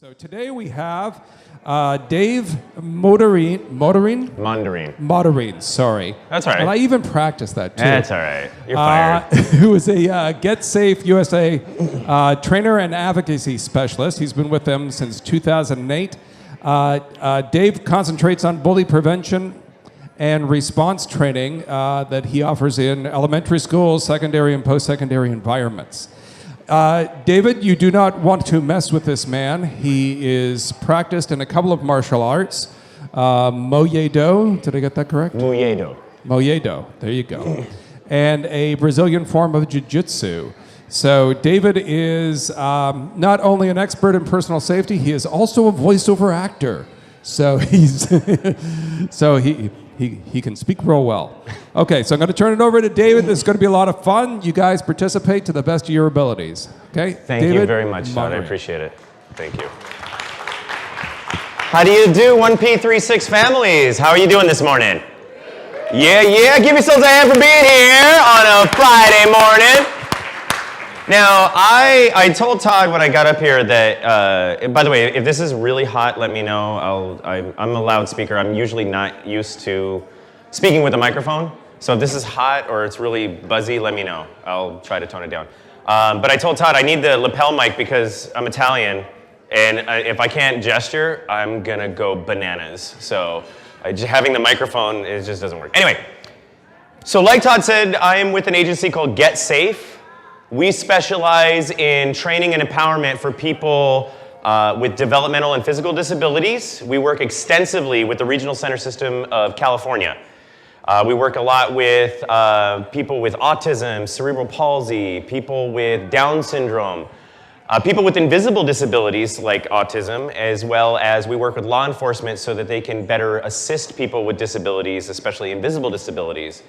So today we have Dave Motorin, sorry. That's all right. And I even practiced that too. That's all right. You're fired. Who is a Get Safe USA trainer and advocacy specialist. He's been with them since 2008. Dave concentrates on bully prevention and response training that he offers in elementary schools, secondary and post-secondary environments. David, you do not want to mess with this man. He is practiced in a couple of martial arts. Muay Do, did I get that correct? Muay Do. Muay Do, there you go. And a Brazilian form of jiu-jitsu. So David is not only an expert in personal safety, he is also a voiceover actor. So he can speak real well. Okay, so I'm going to turn it over to David. This is going to be a lot of fun. You guys participate to the best of your abilities. Okay? Thank you very much, Sean. I appreciate it. Thank you. How do you do, 1P36 families? How are you doing this morning? Yeah. Give yourselves a hand for being here on a Friday morning. Now, I told Todd when I got up here that, by the way, if this is really hot, let me know. I'm a loudspeaker. I'm usually not used to speaking with a microphone. So if this is hot or it's really buzzy, let me know. I'll try to tone it down. But I told Todd I need the lapel mic because I'm Italian, and if I can't gesture, I'm going to go bananas. So having the microphone, it just doesn't work. Anyway, so like Todd said, I am with an agency called Get Safe. We specialize in training and empowerment for people with developmental and physical disabilities. We work extensively with the Regional Center System of California. We work a lot with people with autism, cerebral palsy, people with Down syndrome, people with invisible disabilities like autism, as well as we work with law enforcement so that they can better assist people with disabilities, especially invisible disabilities.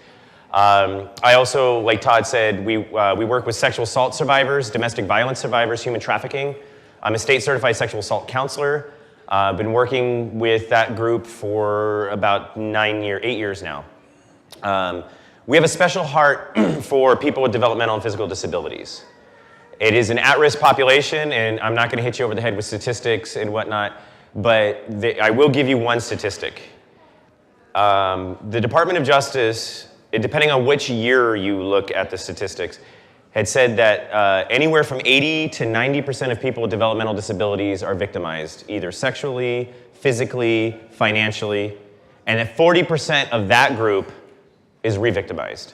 I also, like Todd said, we work with sexual assault survivors, domestic violence survivors, human trafficking. I'm a state certified sexual assault counselor. I've been working with that group for about 8 years now. We have a special heart for people with developmental and physical disabilities. It is an at-risk population, and I'm not going to hit you over the head with statistics and whatnot, but I will give you one statistic. The Department of Justice, depending on which year you look at the statistics, had said that anywhere from 80 to 90% of people with developmental disabilities are victimized, either sexually, physically, financially, and that 40% of that group is re-victimized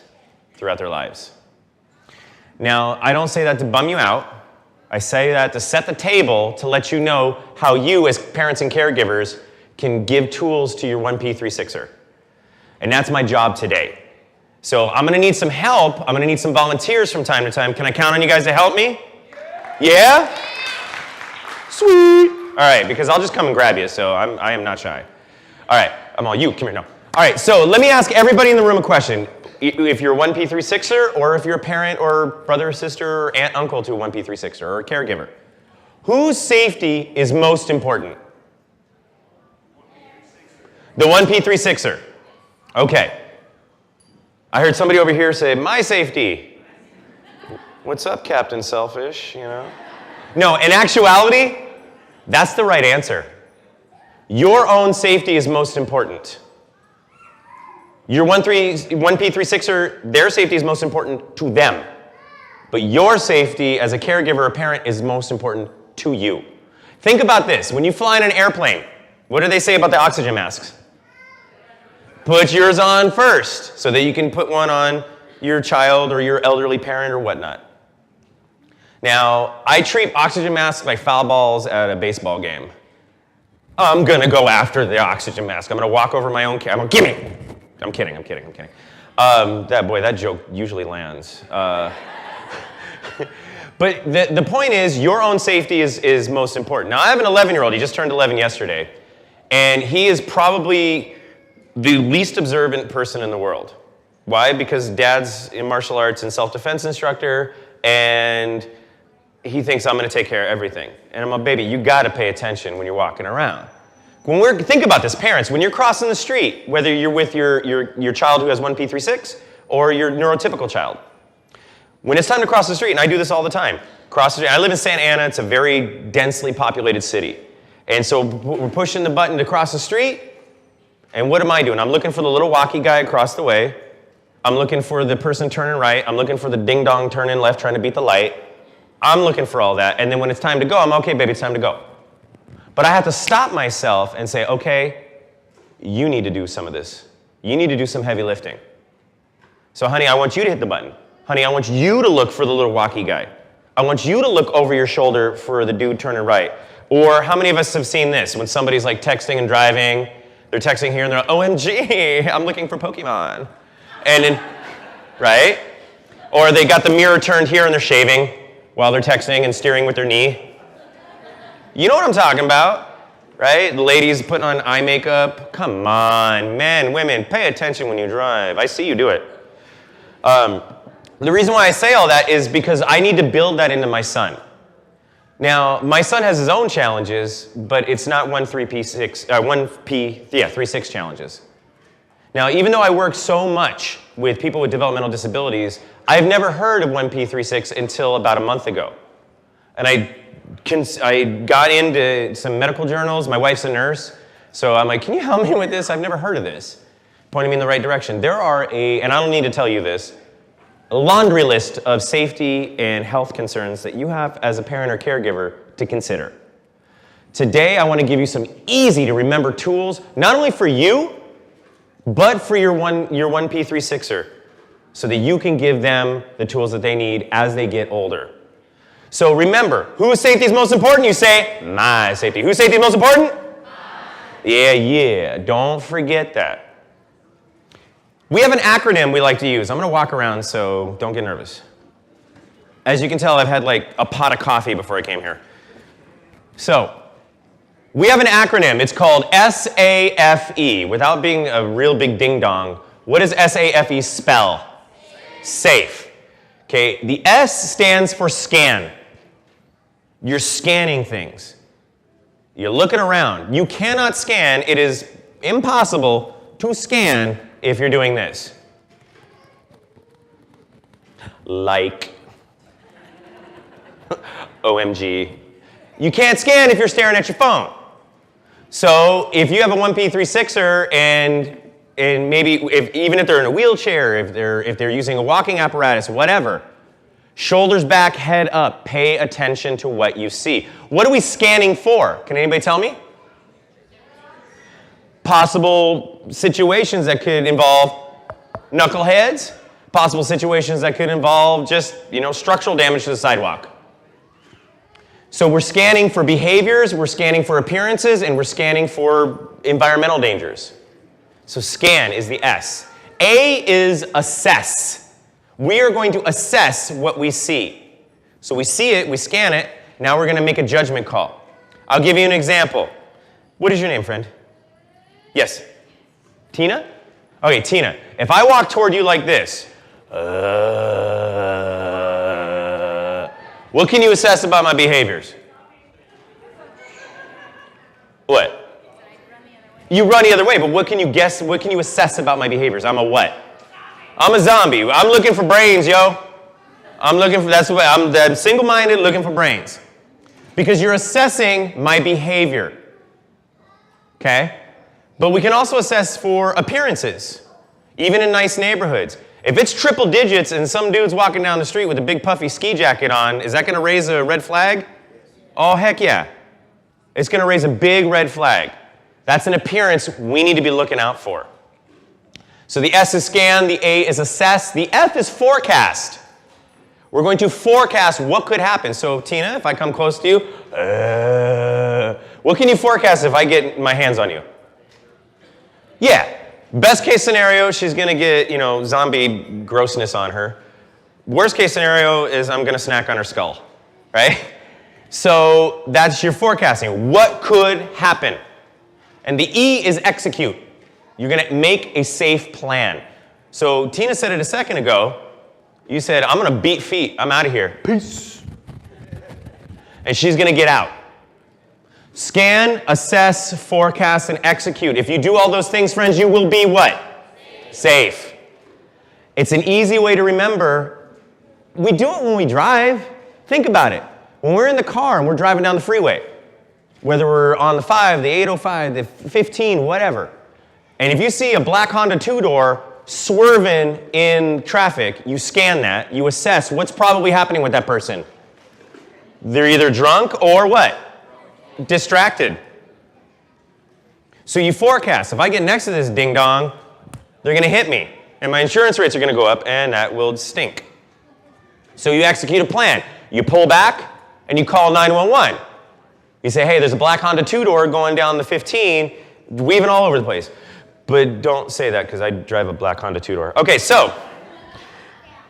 throughout their lives. Now, I don't say that to bum you out. I say that to set the table to let you know how you, as parents and caregivers, can give tools to your 1P36er. And that's my job today. So I'm gonna need some help. I'm gonna need some volunteers from time to time. Can I count on you guys to help me? Yeah? Sweet. All right, because I'll just come and grab you, so I am not shy. All right, I'm all you, come here, no. All right, so let me ask everybody in the room a question. If you're a 1P36er, or if you're a parent or brother or sister or aunt, uncle to a 1P36er or a caregiver, whose safety is most important? The 1P36er. Okay. I heard somebody over here say, my safety. What's up, Captain Selfish, you know? No, in actuality, that's the right answer. Your own safety is most important. Your 1P36er, their safety is most important to them. But your safety as a caregiver or parent is most important to you. Think about this. When you fly in an airplane, what do they say about the oxygen masks? Put yours on first so that you can put one on your child or your elderly parent or whatnot. Now, I treat oxygen masks like foul balls at a baseball game. I'm gonna go after the oxygen mask. I'm gonna walk over my own camera. Gimme! I'm kidding. That joke usually lands. But the point is, your own safety is most important. Now, I have an 11-year-old. He just turned 11 yesterday. And he is probably the least observant person in the world. Why? Because dad's a martial arts and self-defense instructor, and he thinks I'm gonna take care of everything. And I'm like, baby, you gotta pay attention when you're walking around. Think about this, parents, when you're crossing the street, whether you're with your child who has 1P36 or your neurotypical child, when it's time to cross the street, and I do this all the time, Across the street. I live in Santa Ana. It's a very densely populated city. And so we're pushing the button to cross the street. And what am I doing? I'm looking for the little walkie guy across the way. I'm looking for the person turning right. I'm looking for the ding-dong turning left, trying to beat the light. I'm looking for all that. And then when it's time to go, I'm okay, baby, it's time to go. But I have to stop myself and say, okay, you need to do some of this. You need to do some heavy lifting. So, honey, I want you to hit the button. Honey, I want you to look for the little walkie guy. I want you to look over your shoulder for the dude turning right. Or how many of us have seen this? When somebody's like texting and driving, they're texting here and they're like, OMG, I'm looking for Pokemon. And then, right? Or they got the mirror turned here and they're shaving while they're texting and steering with their knee. You know what I'm talking about, right? The ladies putting on eye makeup. Come on, men, women, pay attention when you drive. I see you do it. The reason why I say all that is because I need to build that into my son. Now, my son has his own challenges, but it's not 1P36 challenges. Now, even though I work so much with people with developmental disabilities, I've never heard of 1P36 until about a month ago. And I got into some medical journals. My wife's a nurse, so I'm like, can you help me with this? I've never heard of this. Pointing me in the right direction. There are and I don't need to tell you this, a laundry list of safety and health concerns that you have as a parent or caregiver to consider. Today, I want to give you some easy to remember tools, not only for you, but for your 1P36er, so that you can give them the tools that they need as they get older. So remember, whose safety is most important? You say, my safety. Whose safety is most important? Yeah, don't forget that. We have an acronym we like to use. I'm going to walk around, so don't get nervous. As you can tell, I've had like a pot of coffee before I came here. So, we have an acronym. It's called SAFE. Without being a real big ding-dong, what does SAFE spell? Safe. Okay, the S stands for scan. You're scanning things. You're looking around. You cannot scan. It is impossible to scan if you're doing this. Like. OMG. You can't scan if you're staring at your phone. So if you have a 1P36er and maybe even if they're in a wheelchair, if they're using a walking apparatus, whatever, shoulders back, head up, pay attention to what you see. What are we scanning for? Can anybody tell me? Possible situations that could involve knuckleheads, possible situations that could involve just, structural damage to the sidewalk. So we're scanning for behaviors, we're scanning for appearances, and we're scanning for environmental dangers. So scan is the S. A is assess. We are going to assess what we see. So we see it, we scan it, now we're going to make a judgment call. I'll give you an example. What is your name, friend? Yes? Tina? Okay, Tina, if I walk toward you like this, what can you assess about my behaviors? What? You run the other way, but what can you guess, what can you assess about my behaviors? I'm a what? I'm a zombie. I'm looking for brains, yo. I'm single-minded looking for brains. Because you're assessing my behavior. Okay? But we can also assess for appearances, even in nice neighborhoods. If it's triple digits and some dude's walking down the street with a big puffy ski jacket on, is that going to raise a red flag? Oh, heck yeah. It's going to raise a big red flag. That's an appearance we need to be looking out for. So the S is scan, the A is assess, the F is forecast. We're going to forecast what could happen. So Tina, if I come close to you, what can you forecast if I get my hands on you? Yeah. Best case scenario, she's going to get, zombie grossness on her. Worst case scenario is I'm going to snack on her skull, right? So that's your forecasting. What could happen? And the E is execute. You're going to make a safe plan. So Tina said it a second ago. You said, I'm going to beat feet. I'm out of here. Peace. And she's going to get out. Scan, assess, forecast, and execute. If you do all those things, friends, you will be what? Safe. It's an easy way to remember. We do it when we drive. Think about it. When we're in the car and we're driving down the freeway, whether we're on the 5, the 805, the 15, whatever, and if you see a black Honda two-door swerving in traffic, you scan that, you assess what's probably happening with that person. They're either drunk or what? Distracted. So you forecast, if I get next to this ding-dong, they're going to hit me, and my insurance rates are going to go up, and that will stink. So you execute a plan. You pull back, and you call 911. You say, hey, there's a black Honda two-door going down the 15, weaving all over the place. But don't say that, because I drive a black Honda two-door. Okay, so,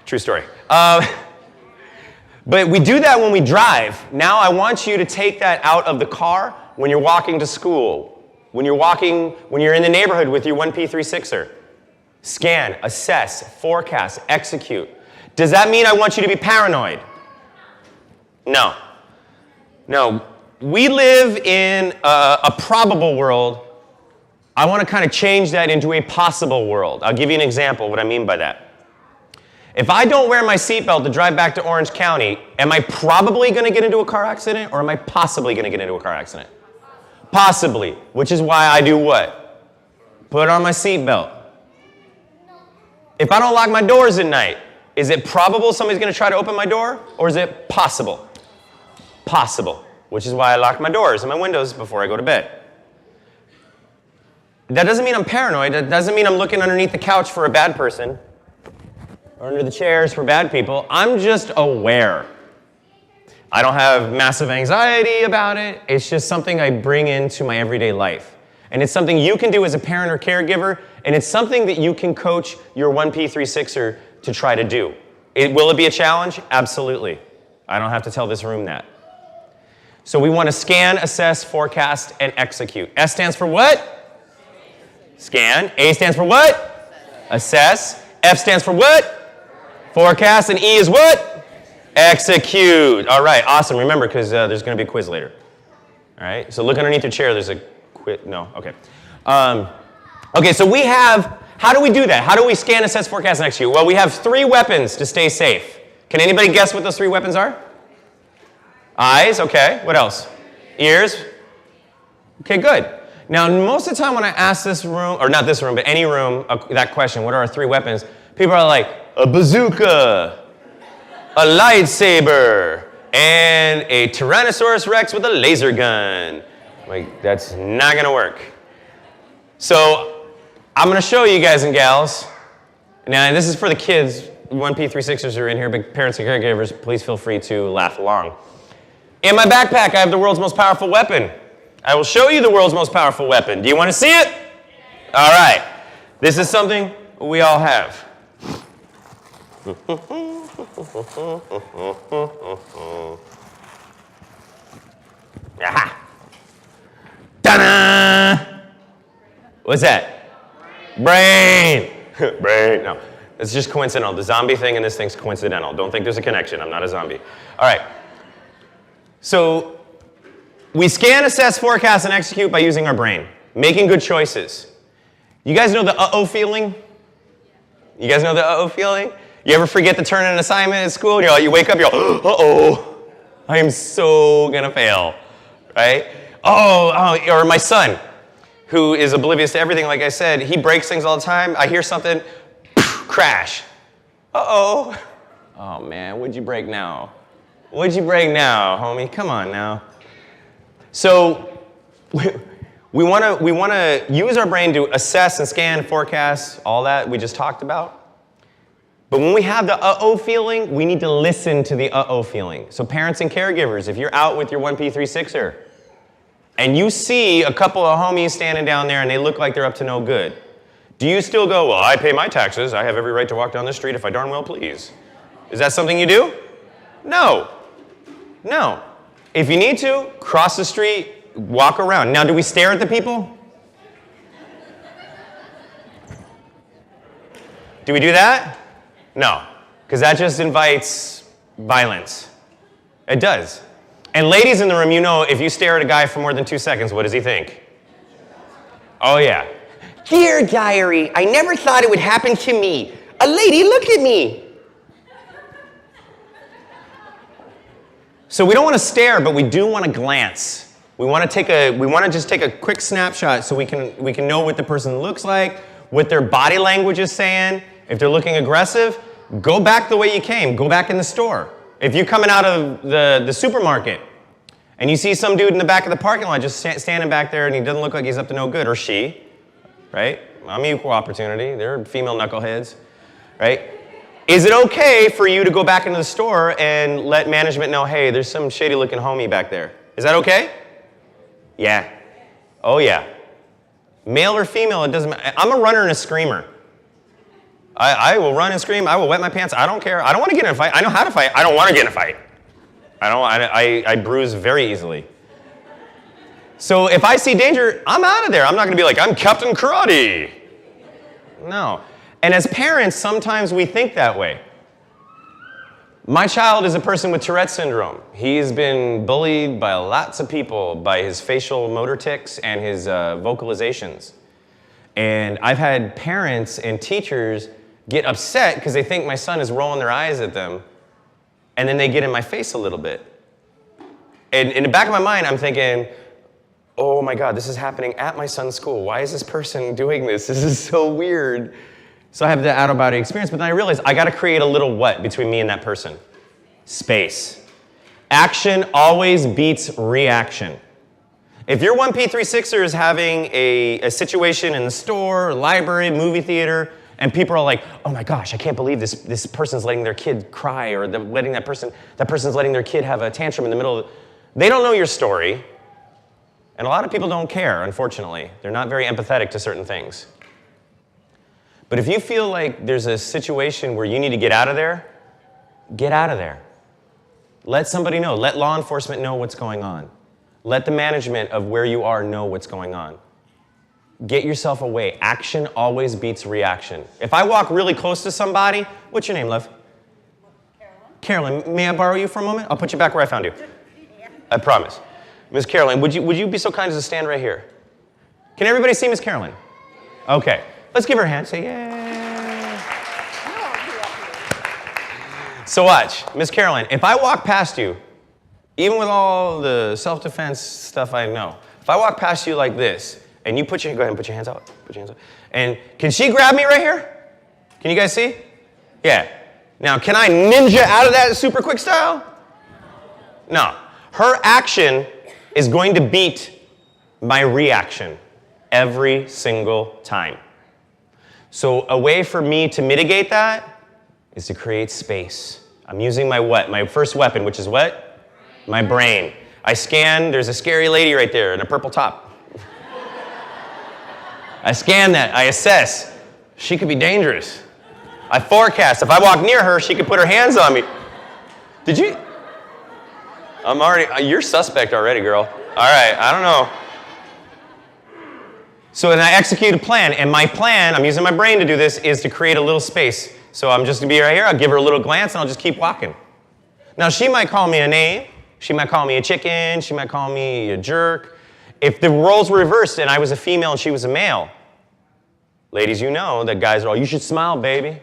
true story. But we do that when we drive. Now I want you to take that out of the car when you're walking to school, when you're in the neighborhood with your 1P36er. Scan, assess, forecast, execute. Does that mean I want you to be paranoid? No. No. We live in a probable world. I want to kind of change that into a possible world. I'll give you an example of what I mean by that. If I don't wear my seatbelt to drive back to Orange County, am I probably going to get into a car accident, or am I possibly going to get into a car accident? Possibly, which is why I do what? Put on my seatbelt. If I don't lock my doors at night, is it probable somebody's going to try to open my door, or is it possible? Possible, which is why I lock my doors and my windows before I go to bed. That doesn't mean I'm paranoid. That doesn't mean I'm looking underneath the couch for a bad person or under the chairs for bad people. I'm just aware. I don't have massive anxiety about it. It's just something I bring into my everyday life. And it's something you can do as a parent or caregiver, and it's something that you can coach your 1P36er to try to do. Will it be a challenge? Absolutely. I don't have to tell this room that. So we want to scan, assess, forecast, and execute. S stands for what? Scan. A stands for what? Assess. F stands for what? Forecast. And E is what? Execute. All right, awesome. Remember, because there's going to be a quiz later. All right, so look underneath your chair. There's a quiz. No, okay. Okay, so we have, how do we do that? How do we scan, assess, forecast, and execute? Well, we have 3 weapons to stay safe. Can anybody guess what those 3 weapons are? Eyes, okay. What else? Ears. Okay, good. Now, most of the time when I ask this room, or not this room, but any room, that question, what are our 3 weapons? People are like, a bazooka, a lightsaber, and a Tyrannosaurus Rex with a laser gun. Like, that's not going to work. So, I'm going to show you guys and gals. Now, this is for the kids. 1P36ers are in here, but parents and caregivers, please feel free to laugh along. In my backpack, I have the world's most powerful weapon. I will show you the world's most powerful weapon. Do you want to see it? All right. This is something we all have. Aha. Ta-da! What's that? Brain. Brain. No, it's just coincidental. The zombie thing and this thing's coincidental. Don't think there's a connection. I'm not a zombie. All right. So we scan, assess, forecast, and execute by using our brain, making good choices. You guys know the uh-oh feeling? You guys know the uh-oh feeling? You ever forget to turn in an assignment at school? You wake up, you're like, uh-oh, I am so gonna fail, right? Oh, or my son, who is oblivious to everything, like I said, he breaks things all the time. I hear something, crash. Uh-oh. Oh man, what'd you break now? What'd you break now, homie? Come on now. So we want to use our brain to assess and scan, forecast, all that we just talked about. But when we have the uh-oh feeling, we need to listen to the uh-oh feeling. So parents and caregivers, if you're out with your 1P36er and you see a couple of homies standing down there and they look like they're up to no good, do you still go, well, I pay my taxes. I have every right to walk down the street if I darn well please. Is that something you do? No. No. If you need to, cross the street, walk around. Now, do we stare at the people? Do we do that? No, because that just invites violence. It does. And ladies in the room, you know, if you stare at a guy for more than 2 seconds, what does he think? Oh, yeah. Dear diary, I never thought it would happen to me. A lady looked at me. So we don't want to stare, but we do want to glance. We want to just take a quick snapshot so we can know what the person looks like, what their body language is saying. If they're looking aggressive, go back the way you came. Go back in the store. If you're coming out of the supermarket and you see some dude in the back of the parking lot just standing back there and he doesn't look like he's up to no good, or she, right? I'm equal opportunity. They're female knuckleheads, right? Is it okay for you to go back into the store and let management know, hey, there's some shady looking homie back there? Is that okay? Yeah. Oh, yeah. Male or female, it doesn't matter. I'm a runner and a screamer. I will run and scream. I will wet my pants. I don't care. I don't want to get in a fight. I know how to fight. I don't want to get in a fight. I bruise very easily. So if I see danger, I'm out of there. I'm not going to be like, I'm Captain Karate. No. And as parents, sometimes we think that way. My child is a person with Tourette syndrome. He's been bullied by lots of people by his facial motor tics and his vocalizations. And I've had parents and teachers get upset because they think my son is rolling their eyes at them, and then they get in my face a little bit. And in the back of my mind, I'm thinking, oh my God, this is happening at my son's school. Why is this person doing this? This is so weird. So I have the out-of-body experience, but then I realized I got to create a little what between me and that person? Space. Action always beats reaction. If your 1P36er is having a situation in the store, library, movie theater, and people are like, oh my gosh, I can't believe this person's letting their kid cry, or that person's letting their kid have a tantrum in the middle of they don't know your story, and a lot of people don't care, unfortunately. They're not very empathetic to certain things. But if you feel like there's a situation where you need to get out of there, get out of there. Let somebody know. Let law enforcement know what's going on. Let the management of where you are know what's going on. Get yourself away. Action always beats reaction. If I walk really close to somebody, what's your name, love? Carolyn, may I borrow you for a moment? I'll put you back where I found you. I promise. Miss Carolyn, would you be so kind as to stand right here? Can everybody see Miss Carolyn? Okay. Let's give her a hand. Say, yeah. So watch. Miss Carolyn, if I walk past you, even with all the self-defense stuff I know, if I walk past you like this, and you go ahead and put your hands out. Put your hands out. And can she grab me right here? Can you guys see? Yeah. Now, can I ninja out of that super quick style? No. Her action is going to beat my reaction every single time. So a way for me to mitigate that is to create space. I'm using my what? My first weapon, which is what? My brain. I scan, there's a scary lady right there in a purple top. I scan that, I assess. She could be dangerous. I forecast, if I walk near her, she could put her hands on me. Did you? You're suspect already, girl. All right, I don't know. So then I execute a plan, and my plan, I'm using my brain to do this, is to create a little space. So I'm just gonna be right here, I'll give her a little glance, and I'll just keep walking. Now she might call me a name, she might call me a chicken, she might call me a jerk. If the roles were reversed and I was a female and she was a male, ladies, you know that guys are all, you should smile, baby.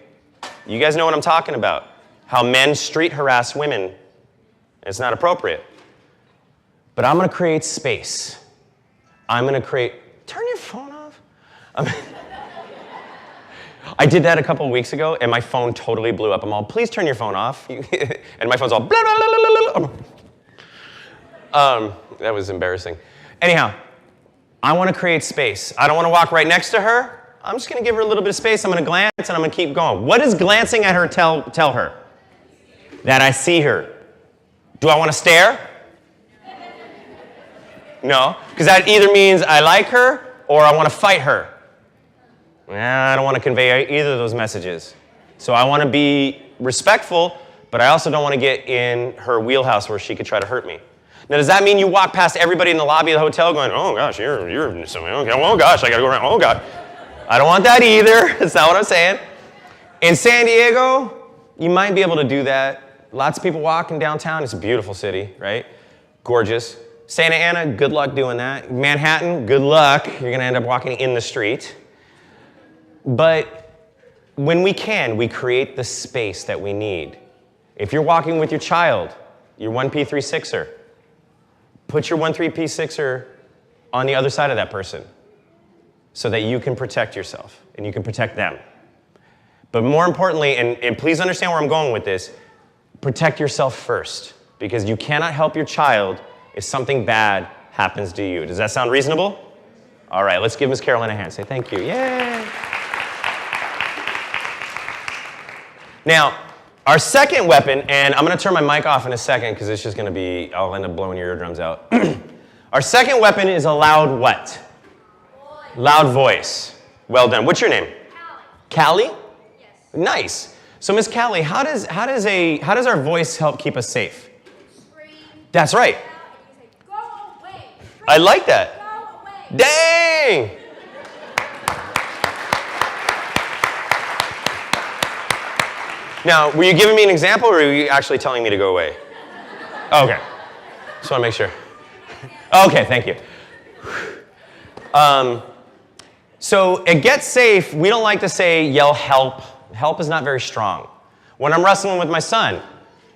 You guys know what I'm talking about. How men street harass women. It's not appropriate. But I'm gonna create space. I'm gonna create, turn your phone off. I did that a couple of weeks ago and my phone totally blew up. I'm all, please turn your phone off. And my phone's all, blah, blah, blah, blah, blah. That was embarrassing. Anyhow, I wanna create space. I don't wanna walk right next to her. I'm just gonna give her a little bit of space. I'm gonna glance and I'm gonna keep going. What does glancing at her tell her? That I see her. Do I wanna stare? No, because that either means I like her or I wanna fight her. I don't wanna convey either of those messages. So I wanna be respectful, but I also don't wanna get in her wheelhouse where she could try to hurt me. Now, does that mean you walk past everybody in the lobby of the hotel going, oh gosh, you're something, okay, oh gosh, I gotta go around, oh God. I don't want that either, that's not what I'm saying. In San Diego, you might be able to do that. Lots of people walking downtown, it's a beautiful city, right? Gorgeous. Santa Ana, good luck doing that. Manhattan, good luck, you're gonna end up walking in the street. But when we can, we create the space that we need. If you're walking with your child, your 1P36er. Put your 1,3P6er on the other side of that person so that you can protect yourself and you can protect them. But more importantly, and please understand where I'm going with this, protect yourself first, because you cannot help your child if something bad happens to you. Does that sound reasonable? All right, let's give Miss Carolyn a hand. Say thank you. Yay! Now, our second weapon, and I'm going to turn my mic off in a second because it's just going to be, I'll end up blowing your eardrums out. Our second weapon is a loud what? Voice. Loud voice. Well done. What's your name? Callie. Callie? Yes. Nice. So, Miss Callie, how does our voice help keep us safe? Scream. That's right. And you say, go away. I like that. Go away. Dang. Now, were you giving me an example, or were you actually telling me to go away? Oh, okay. Just want to make sure. Okay, thank you. So at Get Safe, we don't like to say yell help. Help is not very strong. When I'm wrestling with my son,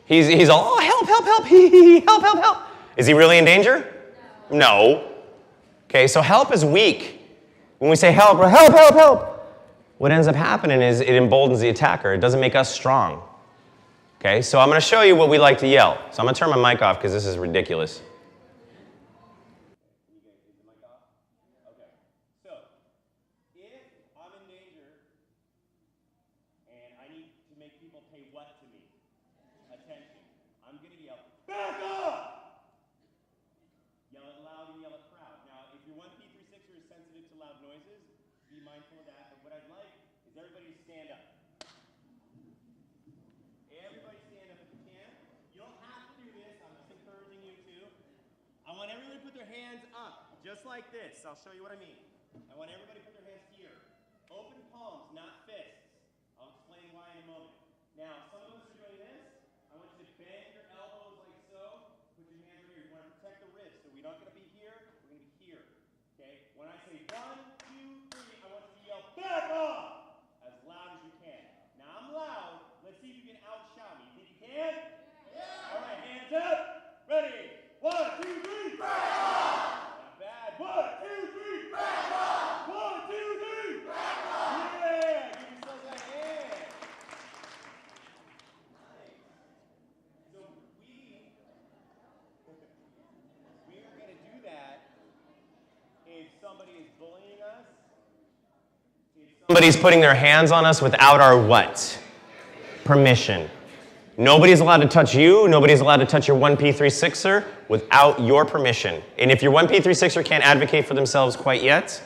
he's all, oh, help, help, help, help, help, help. Is he really in danger? No. Okay, so help is weak. When we say help, help, help, help, what ends up happening is it emboldens the attacker. It doesn't make us strong. Okay, so I'm going to show you what we like to yell. So I'm going to turn my mic off because this is ridiculous. Okay, so if I'm in danger and I need to make people pay what to me? Attention. I'm going to yell, back up! Yell it loud and yell it proud. Now, if your 1P36er is sensitive to loud noises, be mindful of that. But what I'd like is everybody to stand up. Everybody stand up if you can. You don't have to do this. I'm just encouraging you to. I want everybody to put their hands up, just like this. I'll show you what I mean. I want everybody to put their hands here. Open palms, not fists. I'll explain why in a moment. Now, some of us are doing this. I want you to bend your elbows like so. Put your hands right here. You want to protect the ribs. So we're not going to be here. We're going to be here. Okay? When I say 1, 2, 3, I want you to yell, back off! As loud as you can. Now, I'm loud. Let's see if you can outshout me. Think you can? Yeah! All right, hands up. Ready? 1, 2, 3, back off! Not bad. 1, 2, 3, back off! 1, 2, 3, back off! Yeah! Give yourselves that hand. Nice. So we are going to do that if somebody is bullying us. Somebody's putting their hands on us without our what? Permission. Nobody's allowed to touch you. Nobody's allowed to touch your 1P36er without your permission. And if your 1P36er can't advocate for themselves quite yet,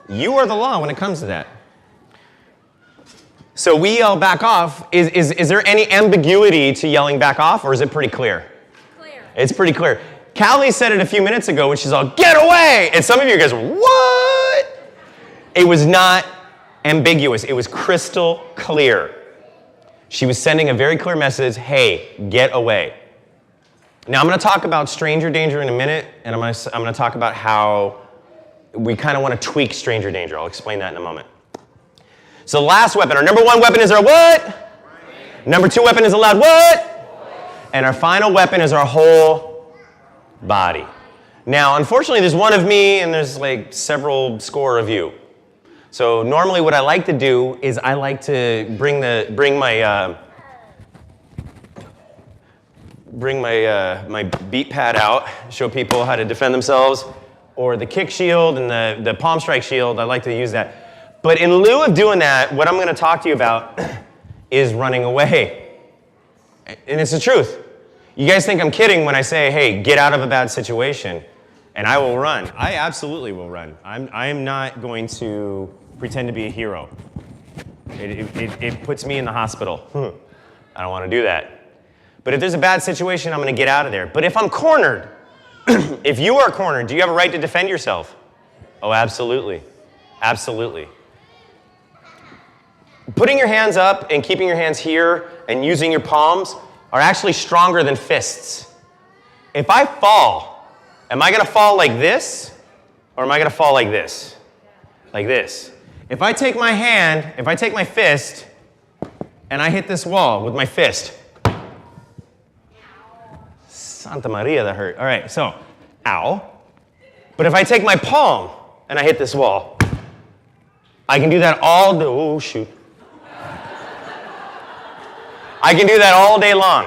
you are the law when it comes to that. So we yell back off. Is there any ambiguity to yelling back off, or is it pretty clear? Clear. It's pretty clear. Callie said it a few minutes ago when she's all, get away! And some of you guys were, what? It was not ambiguous. It was crystal clear. She was sending a very clear message, hey, get away. Now, I'm going to talk about stranger danger in a minute, and I'm going to talk about how we kind of want to tweak stranger danger. I'll explain that in a moment. So the last weapon, our number 1 weapon is our what? Number 2 weapon is a loud what? And our final weapon is our whole body. Now, unfortunately, there's one of me, and there's like several score of you. So normally what I like to do is I like to bring my beat pad out, show people how to defend themselves, or the kick shield and the palm strike shield. I like to use that. But in lieu of doing that, what I'm going to talk to you about is running away. And it's the truth. You guys think I'm kidding when I say, hey, get out of a bad situation, and I will run. I absolutely will run. I am not going to pretend to be a hero. It puts me in the hospital. I don't want to do that. But if there's a bad situation, I'm going to get out of there. But if I'm cornered, if you are cornered, do you have a right to defend yourself? Oh, absolutely. Absolutely. Putting your hands up and keeping your hands here and using your palms are actually stronger than fists. If I fall, am I going to fall like this, or am I going to fall like this? Like this. If I take my hand, if I take my fist, and I hit this wall with my fist, Santa Maria, that hurt. All right, so, ow. But if I take my palm and I hit this wall, I can do that all day. Oh, shoot. I can do that all day long.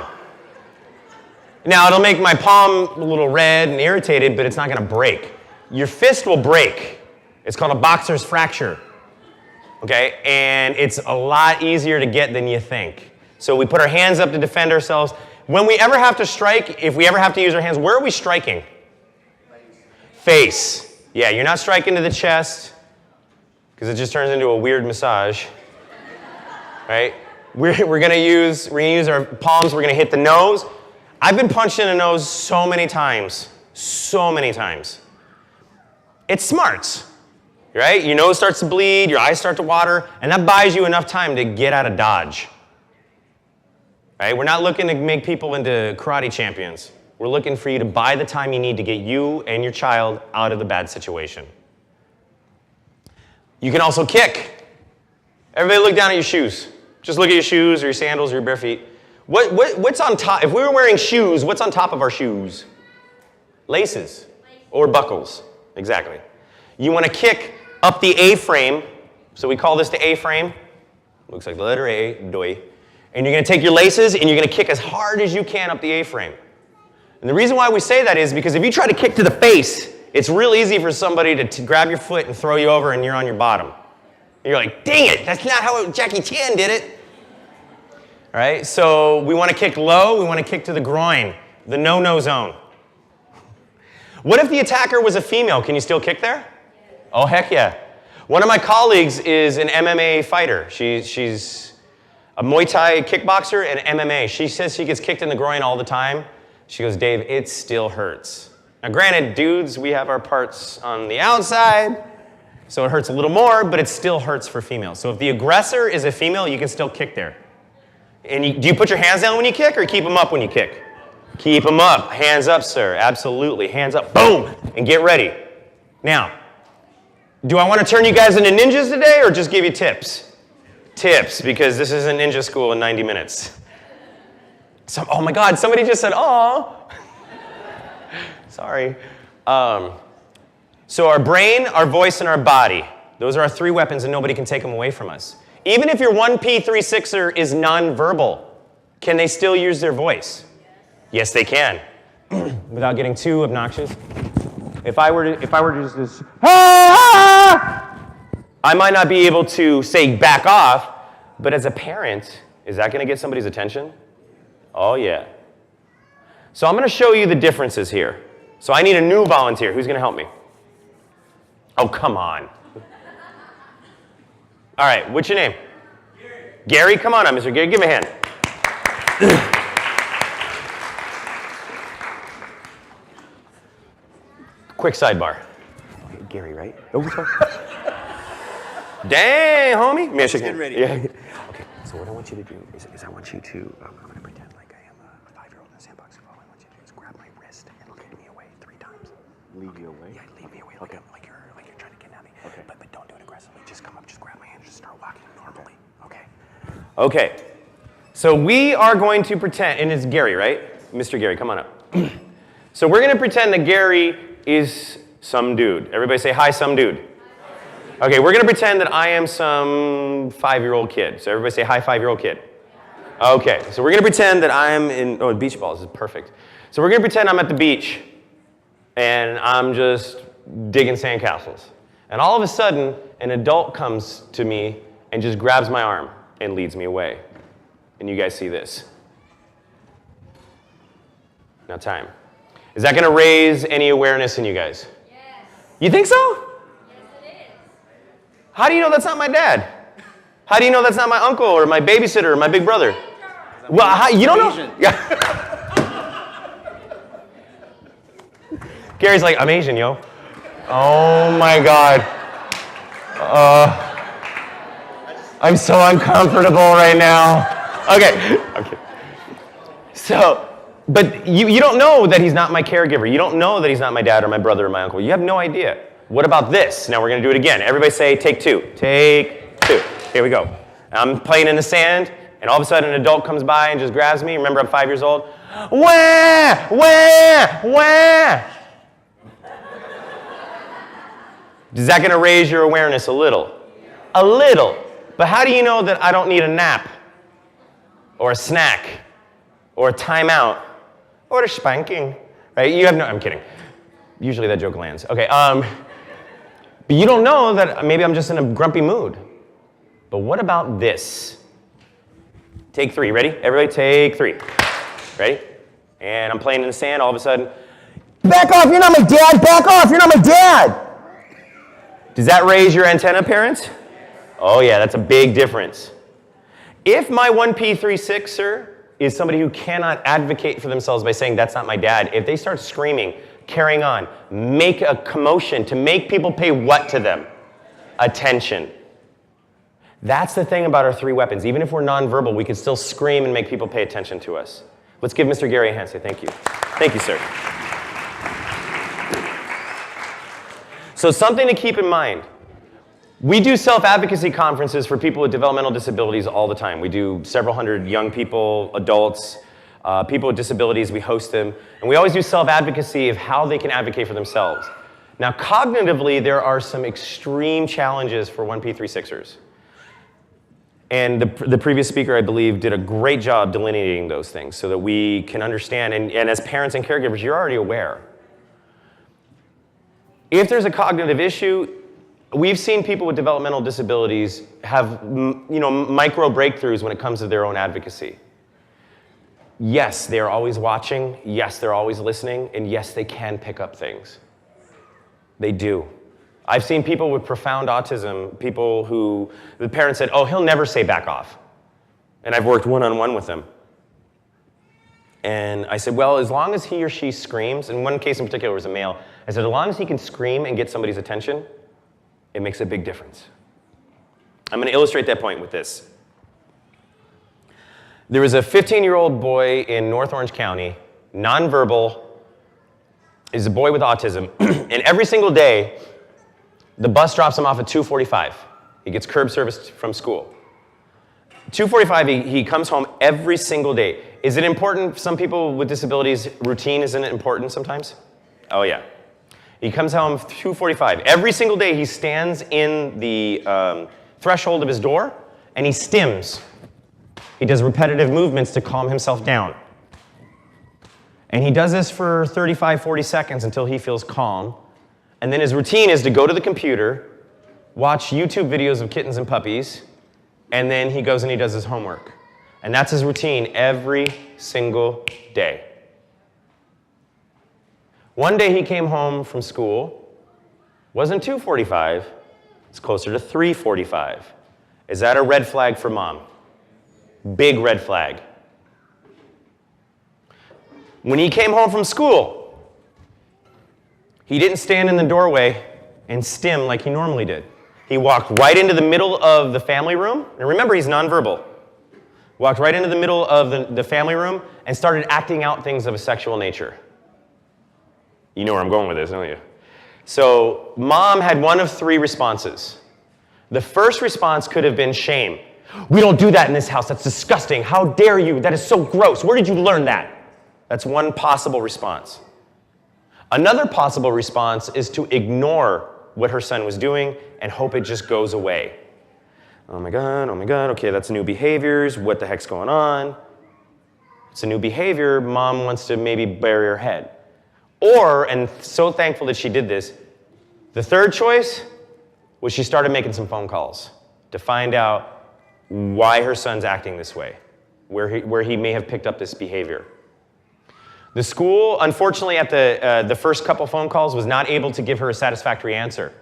Now, it'll make my palm a little red and irritated, but it's not going to break. Your fist will break. It's called a boxer's fracture. Okay? And it's a lot easier to get than you think. So we put our hands up to defend ourselves. When we ever have to strike, if we ever have to use our hands, where are we striking? Face. Yeah, you're not striking to the chest, because it just turns into a weird massage. Right? We're gonna use our palms, we're gonna hit the nose. I've been punched in the nose so many times. So many times. It's smarts. Right? Your nose starts to bleed, your eyes start to water, and that buys you enough time to get out of Dodge. Right? We're not looking to make people into karate champions. We're looking for you to buy the time you need to get you and your child out of the bad situation. You can also kick. Everybody look down at your shoes. Just look at your shoes or your sandals or your bare feet. What's on top? If we were wearing shoes, what's on top of our shoes? Laces or buckles. Exactly. You want to kick up the A-frame. So we call this the A-frame. Looks like the letter A, doi. And you're going to take your laces and you're going to kick as hard as you can up the A-frame. And the reason why we say that is because if you try to kick to the face, it's real easy for somebody to grab your foot and throw you over and you're on your bottom. And you're like, dang it, that's not how Jackie Chan did it. All right, so we want to kick low, we want to kick to the groin, the no-no zone. What if the attacker was a female? Can you still kick there? Oh, heck yeah. One of my colleagues is an MMA fighter. She's a Muay Thai kickboxer and MMA. She says she gets kicked in the groin all the time. She goes, Dave, it still hurts. Now, granted, dudes, we have our parts on the outside, so it hurts a little more, but it still hurts for females. So if the aggressor is a female, you can still kick there. And do you put your hands down when you kick or keep them up when you kick? Keep them up. Hands up, sir. Absolutely. Hands up. Boom. And get ready. Now, do I want to turn you guys into ninjas today or just give you tips? Tips, because this isn't ninja school in 90 minutes. Oh my God, somebody just said, "Aw." Sorry. So our brain, our voice, and our body, those are our three weapons and nobody can take them away from us. Even if your 1P36er is nonverbal, can they still use their voice? Yes, they can. Without getting too obnoxious. If I were to just, I might not be able to say back off, but as a parent, is that going to get somebody's attention? Oh, yeah. So I'm going to show you the differences here. So I need a new volunteer. Who's going to help me? Oh, come on. All right, what's your name? Gary. Gary, come on up, Mr. Gary. Give him a hand. Quick sidebar. Okay, Gary, right? Oh, sorry. Dang, homie. Man, Just getting ready. Yeah. Okay, so what I want you to do is I want you to, I'm going to pretend like I am a 5-year-old in a sandbox. All I want you to do is grab my wrist and lead me away 3 times. Lead you away? Yeah, lead me away like you're trying to kidnap me. Okay. But don't do it aggressively. Just come up, just grab my hand, just start walking normally. Okay. Okay. So we are going to pretend, and it's Gary, right? Mr. Gary, come on up. So we're going to pretend that Gary is some dude. Everybody say hi, some dude. Okay, we're going to pretend that I am some 5-year-old kid. So everybody say hi, 5-year-old kid. Okay, so we're going to pretend that I'm in, oh, beach balls is perfect. So we're going to pretend I'm at the beach, and I'm just digging sandcastles. And all of a sudden, an adult comes to me and just grabs my arm and leads me away. And you guys see this. Now time. Is that going to raise any awareness in you guys? Yes. You think so? Yes, it is. How do you know that's not my dad? How do you know that's not my uncle or my babysitter or my big brother? Well, you don't know? Yeah. Gary's like, I'm Asian, yo. Oh my God. I'm so uncomfortable right now. Okay. So, but you don't know that he's not my caregiver. You don't know that he's not my dad or my brother or my uncle. You have no idea. What about this? Now we're going to do it again. Everybody say, take 2. Take 2. Here we go. I'm playing in the sand, and all of a sudden an adult comes by and just grabs me. Remember, I'm 5 years old. Wah, wah, wah. Is that going to raise your awareness a little? A little. But how do you know that I don't need a nap or a snack or a timeout or a spanking? Right? You have no, I'm kidding. Usually that joke lands. Okay, but you don't know that maybe I'm just in a grumpy mood. But what about this? Take 3, ready? Everybody take 3. Ready? And I'm playing in the sand, all of a sudden, back off, you're not my dad, back off, you're not my dad. Does that raise your antenna, parents? Oh yeah, that's a big difference. If my 1P36er is somebody who cannot advocate for themselves by saying, that's not my dad, if they start screaming, carrying on, make a commotion to make people pay what to them? Attention. That's the thing about our 3 weapons. Even if we're nonverbal, we can still scream and make people pay attention to us. Let's give Mr. Gary a hand. Say thank you. Thank you, sir. So something to keep in mind. We do self-advocacy conferences for people with developmental disabilities all the time. We do several hundred young people, adults, people with disabilities. We host them. And we always do self-advocacy of how they can advocate for themselves. Now, cognitively, there are some extreme challenges for 1P36ers. And the previous speaker, I believe, did a great job delineating those things so that we can understand. And as parents and caregivers, you're already aware. If there's a cognitive issue, we've seen people with developmental disabilities have micro breakthroughs when it comes to their own advocacy. Yes, they are always watching. Yes, they're always listening. And yes, they can pick up things. They do. I've seen people with profound autism, people who the parents said, oh, he'll never say back off. And I've worked one-on-one with them. And I said, well, as long as he or she screams, in one case in particular was a male, I said, as long as he can scream and get somebody's attention, it makes a big difference. I'm going to illustrate that point with this. There was a 15-year-old boy in North Orange County, nonverbal, is a boy with autism, and every single day, the bus drops him off at 2:45. He gets curb service from school. 2:45, he comes home every single day. Is it important? Some people with disabilities, routine, isn't it important sometimes? Oh, yeah. He comes home 2:45. Every single day, he stands in the threshold of his door, and he stims. He does repetitive movements to calm himself down. And he does this for 35, 40 seconds until he feels calm. And then his routine is to go to the computer, watch YouTube videos of kittens and puppies, and then he goes and he does his homework. And that's his routine every single day. One day he came home from school, wasn't 2:45, it's closer to 3:45. Is that a red flag for mom? Big red flag. When he came home from school, he didn't stand in the doorway and stim like he normally did. He walked right into the middle of the family room, and remember, he's nonverbal. Walked right into the middle of the family room and started acting out things of a sexual nature. You know where I'm going with this, don't you? So mom had one of 3 responses. The first response could have been shame. We don't do that in this house. That's disgusting. How dare you? That is so gross. Where did you learn that? That's one possible response. Another possible response is to ignore what her son was doing and hope it just goes away. Oh my God, okay, that's new behaviors. What the heck's going on? It's a new behavior. Mom wants to maybe bury her head. Or, and so thankful that she did this, the third choice was she started making some phone calls to find out why her son's acting this way, where he may have picked up this behavior. The school, unfortunately, at the first couple phone calls, was not able to give her a satisfactory answer.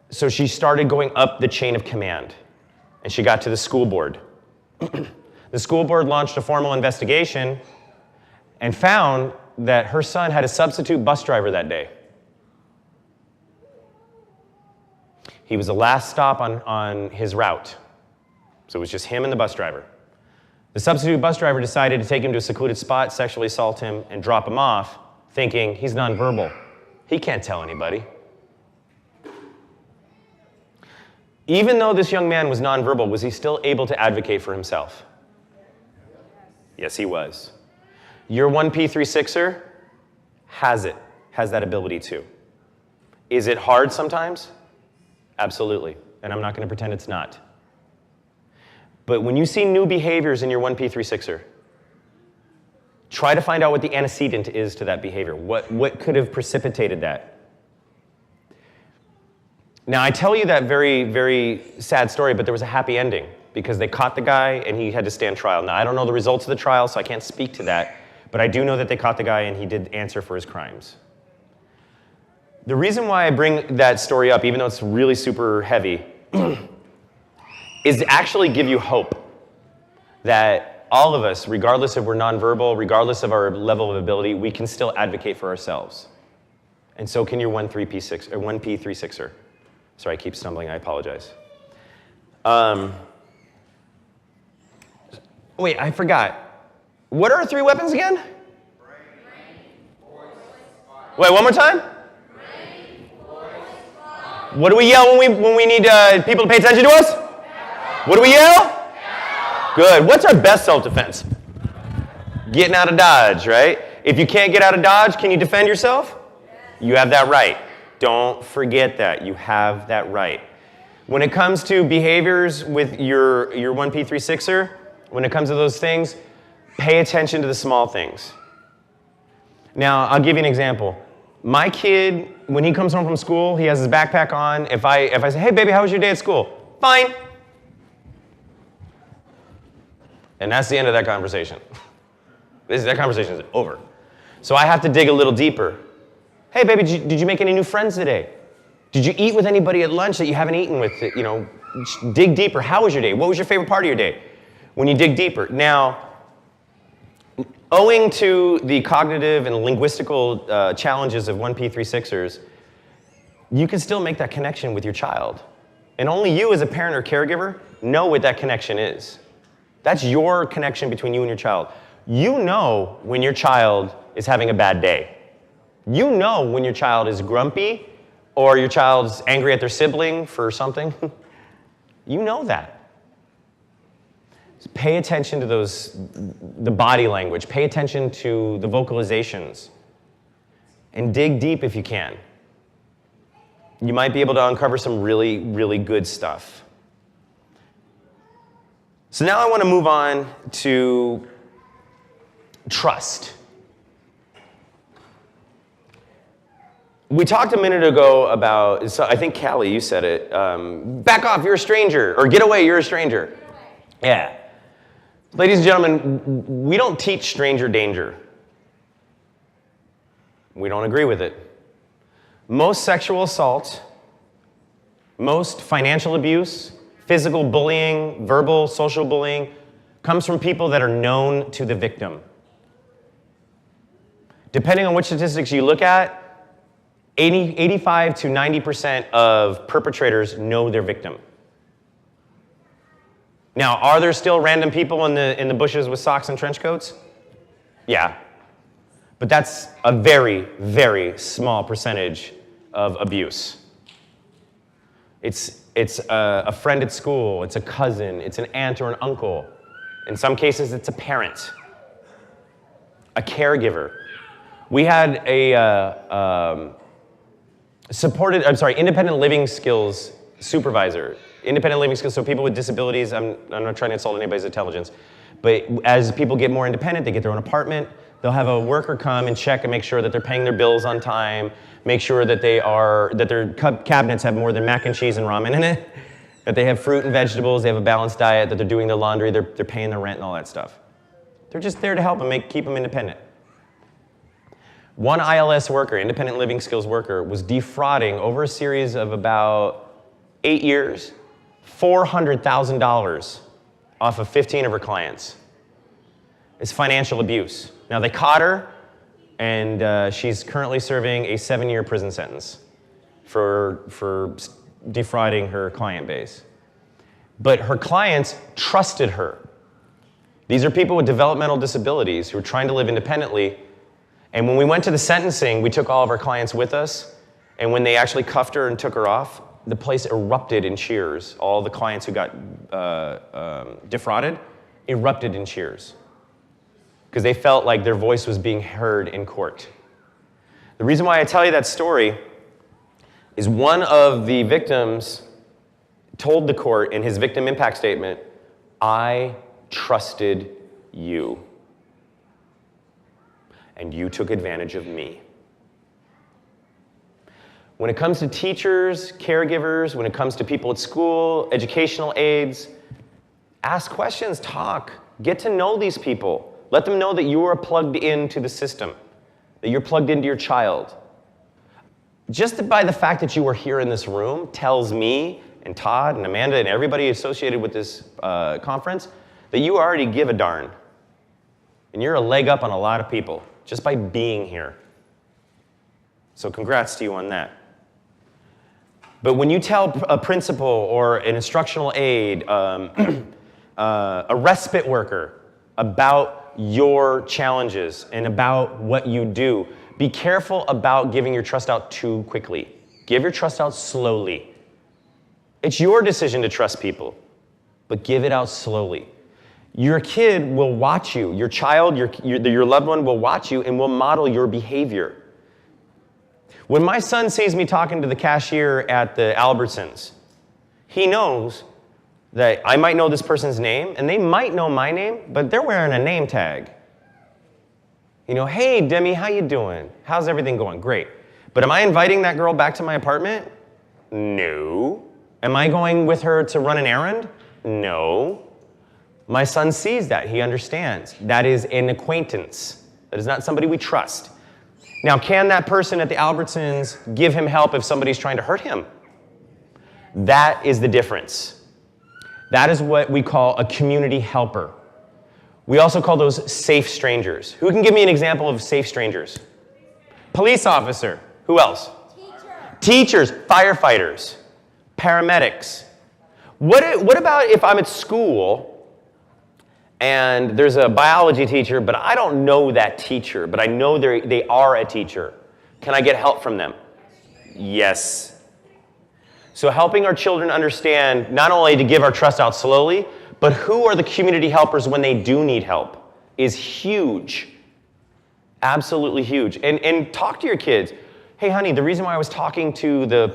So she started going up the chain of command, and she got to the school board. The school board launched a formal investigation and found that her son had a substitute bus driver that day. He was the last stop on his route, so it was just him and the bus driver. The substitute bus driver decided to take him to a secluded spot, sexually assault him, and drop him off, thinking he's nonverbal. He can't tell anybody. Even though this young man was nonverbal, was he still able to advocate for himself? Yes, he was. Your 1P36er has that ability too. Is it hard sometimes? Absolutely, and I'm not going to pretend it's not. But when you see new behaviors in your 1P36er, try to find out what the antecedent is to that behavior. What could have precipitated that? Now, I tell you that very, very sad story, but there was a happy ending because they caught the guy and he had to stand trial. Now, I don't know the results of the trial, so I can't speak to that, but I do know that they caught the guy and he did answer for his crimes. The reason why I bring that story up, even though it's really super heavy, is to actually give you hope that all of us, regardless if we're nonverbal, regardless of our level of ability, we can still advocate for ourselves. And so can your 1P36er. Sorry, I keep stumbling, I apologize. Wait, I forgot. What are our 3 weapons again? Wait, one more time? What do we yell when we need people to pay attention to us? What do we yell? Good. What's our best self-defense? Getting out of Dodge, right? If you can't get out of Dodge, can you defend yourself? You have that right. Don't forget that. You have that right. When it comes to behaviors with your 1P36er, when it comes to those things, pay attention to the small things. Now, I'll give you an example. My kid, when he comes home from school, he has his backpack on. If I say, hey, baby, how was your day at school? Fine. And that's the end of that conversation. That conversation is over. So I have to dig a little deeper. Hey, baby, did you make any new friends today? Did you eat with anybody at lunch that you haven't eaten with? You know, dig deeper. How was your day? What was your favorite part of your day? When you dig deeper. Now, owing to the cognitive and linguistical challenges of 1P36ers, you can still make that connection with your child. And only you as a parent or caregiver know what that connection is. That's your connection between you and your child. You know when your child is having a bad day. You know when your child is grumpy or your child's angry at their sibling for something. You know that. So pay attention to the body language. Pay attention to the vocalizations. And dig deep if you can. You might be able to uncover some really, really good stuff. So now I want to move on to trust. We talked a minute ago about, so I think Callie, you said it, back off, you're a stranger, or get away, you're a stranger. Yeah. Ladies and gentlemen, we don't teach stranger danger. We don't agree with it. Most sexual assault, most financial abuse, physical bullying, verbal, social bullying, comes from people that are known to the victim. Depending on which statistics you look at, 85 to 90% of perpetrators know their victim. Now, are there still random people in the bushes with socks and trench coats? Yeah. But that's a very, very small percentage of abuse. It's a friend at school, it's a cousin, it's an aunt or an uncle. In some cases, it's a parent, a caregiver. We had a independent living skills supervisor. Independent living skills, so people with disabilities, I'm not trying to insult anybody's intelligence, but as people get more independent, they get their own apartment, they'll have a worker come and check and make sure that they're paying their bills on time, make sure that their cabinets have more than mac and cheese and ramen in it, that they have fruit and vegetables, they have a balanced diet, that they're doing their laundry, they're paying their rent and all that stuff. They're just there to help them, keep them independent. One ILS worker, independent living skills worker, was defrauding over a series of about 8 years, $400,000 off of 15 of her clients. It's financial abuse. Now they caught her, and she's currently serving a 7-year prison sentence for defrauding her client base. But her clients trusted her. These are people with developmental disabilities who are trying to live independently. And when we went to the sentencing, we took all of our clients with us. And when they actually cuffed her and took her off, the place erupted in cheers. All the clients who got defrauded erupted in cheers because they felt like their voice was being heard in court. The reason why I tell you that story is one of the victims told the court in his victim impact statement, "I trusted you, and you took advantage of me." When it comes to teachers, caregivers, when it comes to people at school, educational aides, ask questions, talk, get to know these people. Let them know that you are plugged into the system, that you're plugged into your child. Just by the fact that you are here in this room tells me and Todd and Amanda and everybody associated with this conference that you already give a darn. And you're a leg up on a lot of people just by being here. So congrats to you on that. But when you tell a principal or an instructional aide, a respite worker about your challenges and about what you do, be careful about giving your trust out too quickly. Give your trust out slowly. It's your decision to trust people, but give it out slowly. Your kid will watch you. Your child, your loved one will watch you and will model your behavior. When my son sees me talking to the cashier at the Albertsons, he knows that I might know this person's name, and they might know my name, but they're wearing a name tag. You know, "Hey, Demi, how you doing? How's everything going?" Great. But am I inviting that girl back to my apartment? No. Am I going with her to run an errand? No. My son sees that. He understands. That is an acquaintance. That is not somebody we trust. Now, can that person at the Albertsons give him help if somebody's trying to hurt him? That is the difference. That is what we call a community helper. We also call those safe strangers. Who can give me an example of safe strangers? Police officer. Who else? Teachers, firefighters, paramedics. What about if I'm at school and there's a biology teacher, but I don't know that teacher, but I know they are a teacher. Can I get help from them? Yes. So helping our children understand not only to give our trust out slowly, but who are the community helpers when they do need help is huge. Absolutely huge. And talk to your kids. "Hey, honey, the reason why I was talking to the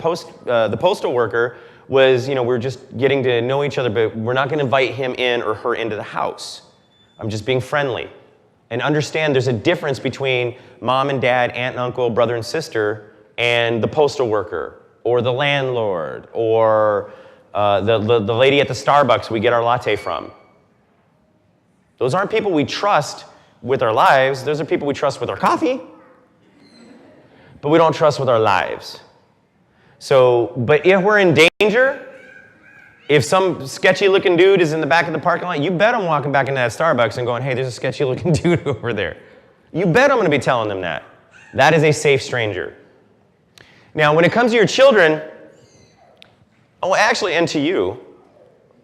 postal worker was, we're just getting to know each other, but we're not going to invite him in or her into the house. I'm just being friendly." And understand there's a difference between mom and dad, aunt and uncle, brother and sister, and the postal worker, or the landlord, or the lady at the Starbucks we get our latte from. Those aren't people we trust with our lives. Those are people we trust with our coffee, but we don't trust with our lives. So, but if we're in danger, if some sketchy-looking dude is in the back of the parking lot, you bet I'm walking back into that Starbucks and going, "Hey, there's a sketchy-looking dude over there." You bet I'm going to be telling them that. That is a safe stranger. Now, when it comes to your children, and to you,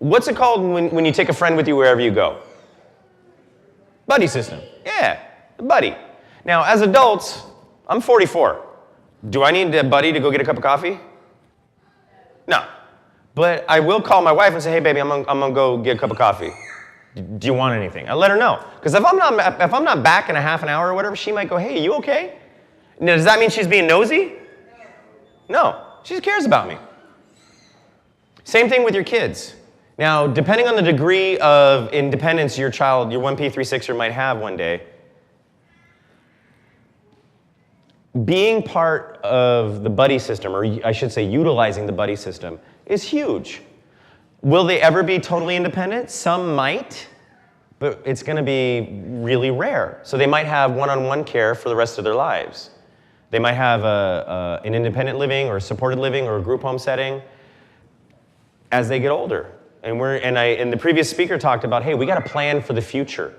what's it called when you take a friend with you wherever you go? Buddy system. Yeah, buddy. Now, as adults, I'm 44. Do I need a buddy to go get a cup of coffee? No. But I will call my wife and say, "Hey, baby, I'm gonna go get a cup of coffee. Do you want anything?" I let her know. Because if I'm not back in a half an hour or whatever, she might go, "Hey, you okay?" Now, does that mean she's being nosy? No. She just cares about me. Same thing with your kids. Now, depending on the degree of independence your 1P36er might have one day, being part of the buddy system, or I should say utilizing the buddy system, is huge. Will they ever be totally independent? Some might, but it's going to be really rare. So they might have one-on-one care for the rest of their lives. They might have an independent living or supported living or a group home setting as they get older. And the previous speaker talked about, hey, we got to plan for the future.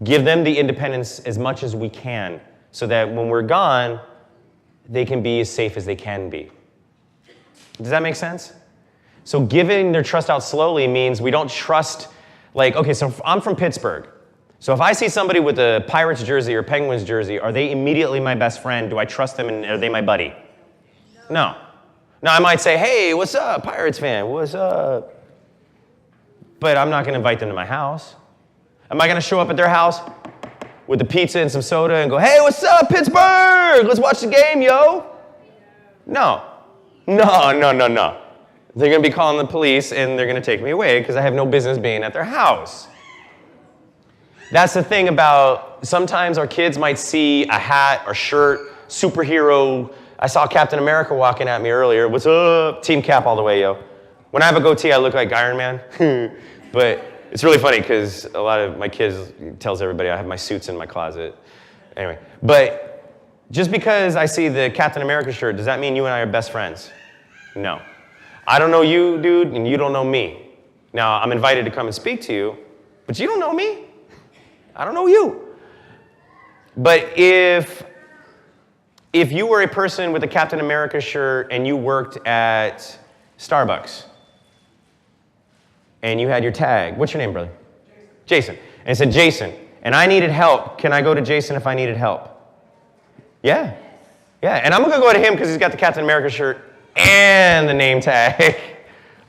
Give them the independence as much as we can so that when we're gone, they can be as safe as they can be. Does that make sense? So giving their trust out slowly means we don't trust, so I'm from Pittsburgh. So if I see somebody with a Pirates jersey or Penguins jersey, are they immediately my best friend? Do I trust them and are they my buddy? No. Now, I might say, hey, what's up, Pirates fan? What's up? But I'm not going to invite them to my house. Am I going to show up at their house with the pizza and some soda and go, hey, what's up, Pittsburgh? Let's watch the game, yo. No. No. They're going to be calling the police and they're going to take me away because I have no business being at their house. That's the thing about sometimes our kids might see a hat or shirt, superhero. I saw Captain America walking at me earlier. What's up? Team Cap all the way, yo. When I have a goatee, I look like Iron Man. But it's really funny because a lot of my kids tells everybody I have my suits in my closet. Anyway, but just because I see the Captain America shirt, does that mean you and I are best friends? No. I don't know you, dude, and you don't know me. Now, I'm invited to come and speak to you, but you don't know me. I don't know you. But if you were a person with a Captain America shirt and you worked at Starbucks, and you had your tag. What's your name, brother? Jason. And it said, Jason, and I needed help. Can I go to Jason if I needed help? Yeah. And I'm going to go to him because he's got the Captain America shirt and the name tag.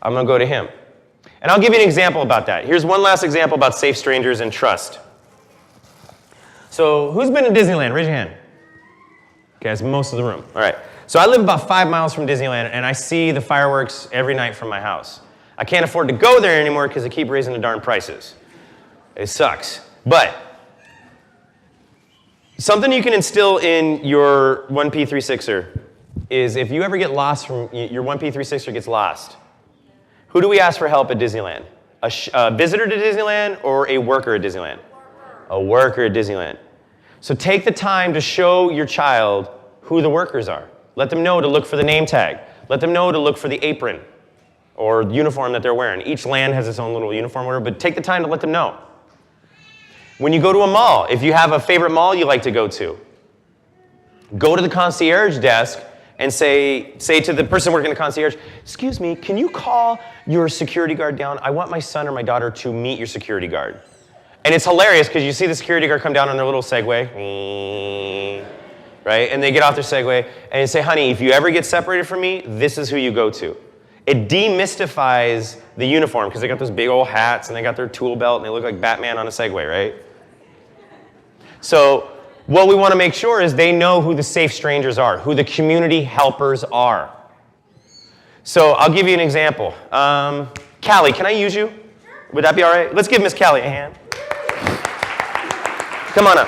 I'm going to go to him. And I'll give you an example about that. Here's one last example about safe strangers and trust. So who's been to Disneyland? Raise your hand. Okay, that's most of the room. All right. So I live about 5 miles from Disneyland, and I see the fireworks every night from my house. I can't afford to go there anymore because they keep raising the darn prices. It sucks. But something you can instill in your 1P36er is if you ever get lost from, your 1P36er gets lost, who do we ask for help at Disneyland? A visitor to Disneyland or a worker at Disneyland? A worker at Disneyland. So take the time to show your child who the workers are. Let them know to look for the name tag. Let them know to look for the apron or uniform that they're wearing. Each land has its own little uniform, whatever, but take the time to let them know. When you go to a mall, if you have a favorite mall you like to go to the concierge desk and say to the person working the concierge, excuse me, can you call your security guard down? I want my son or my daughter to meet your security guard. And it's hilarious because you see the security guard come down on their little Segway, right? And they get off their Segway and they say, honey, if you ever get separated from me, this is who you go to. It demystifies the uniform because they got those big old hats and they got their tool belt and they look like Batman on a Segway, right? So what we want to make sure is they know who the safe strangers are, who the community helpers are. So I'll give you an example. Callie, can I use you? Would that be all right? Let's give Miss Callie a hand. Come on up.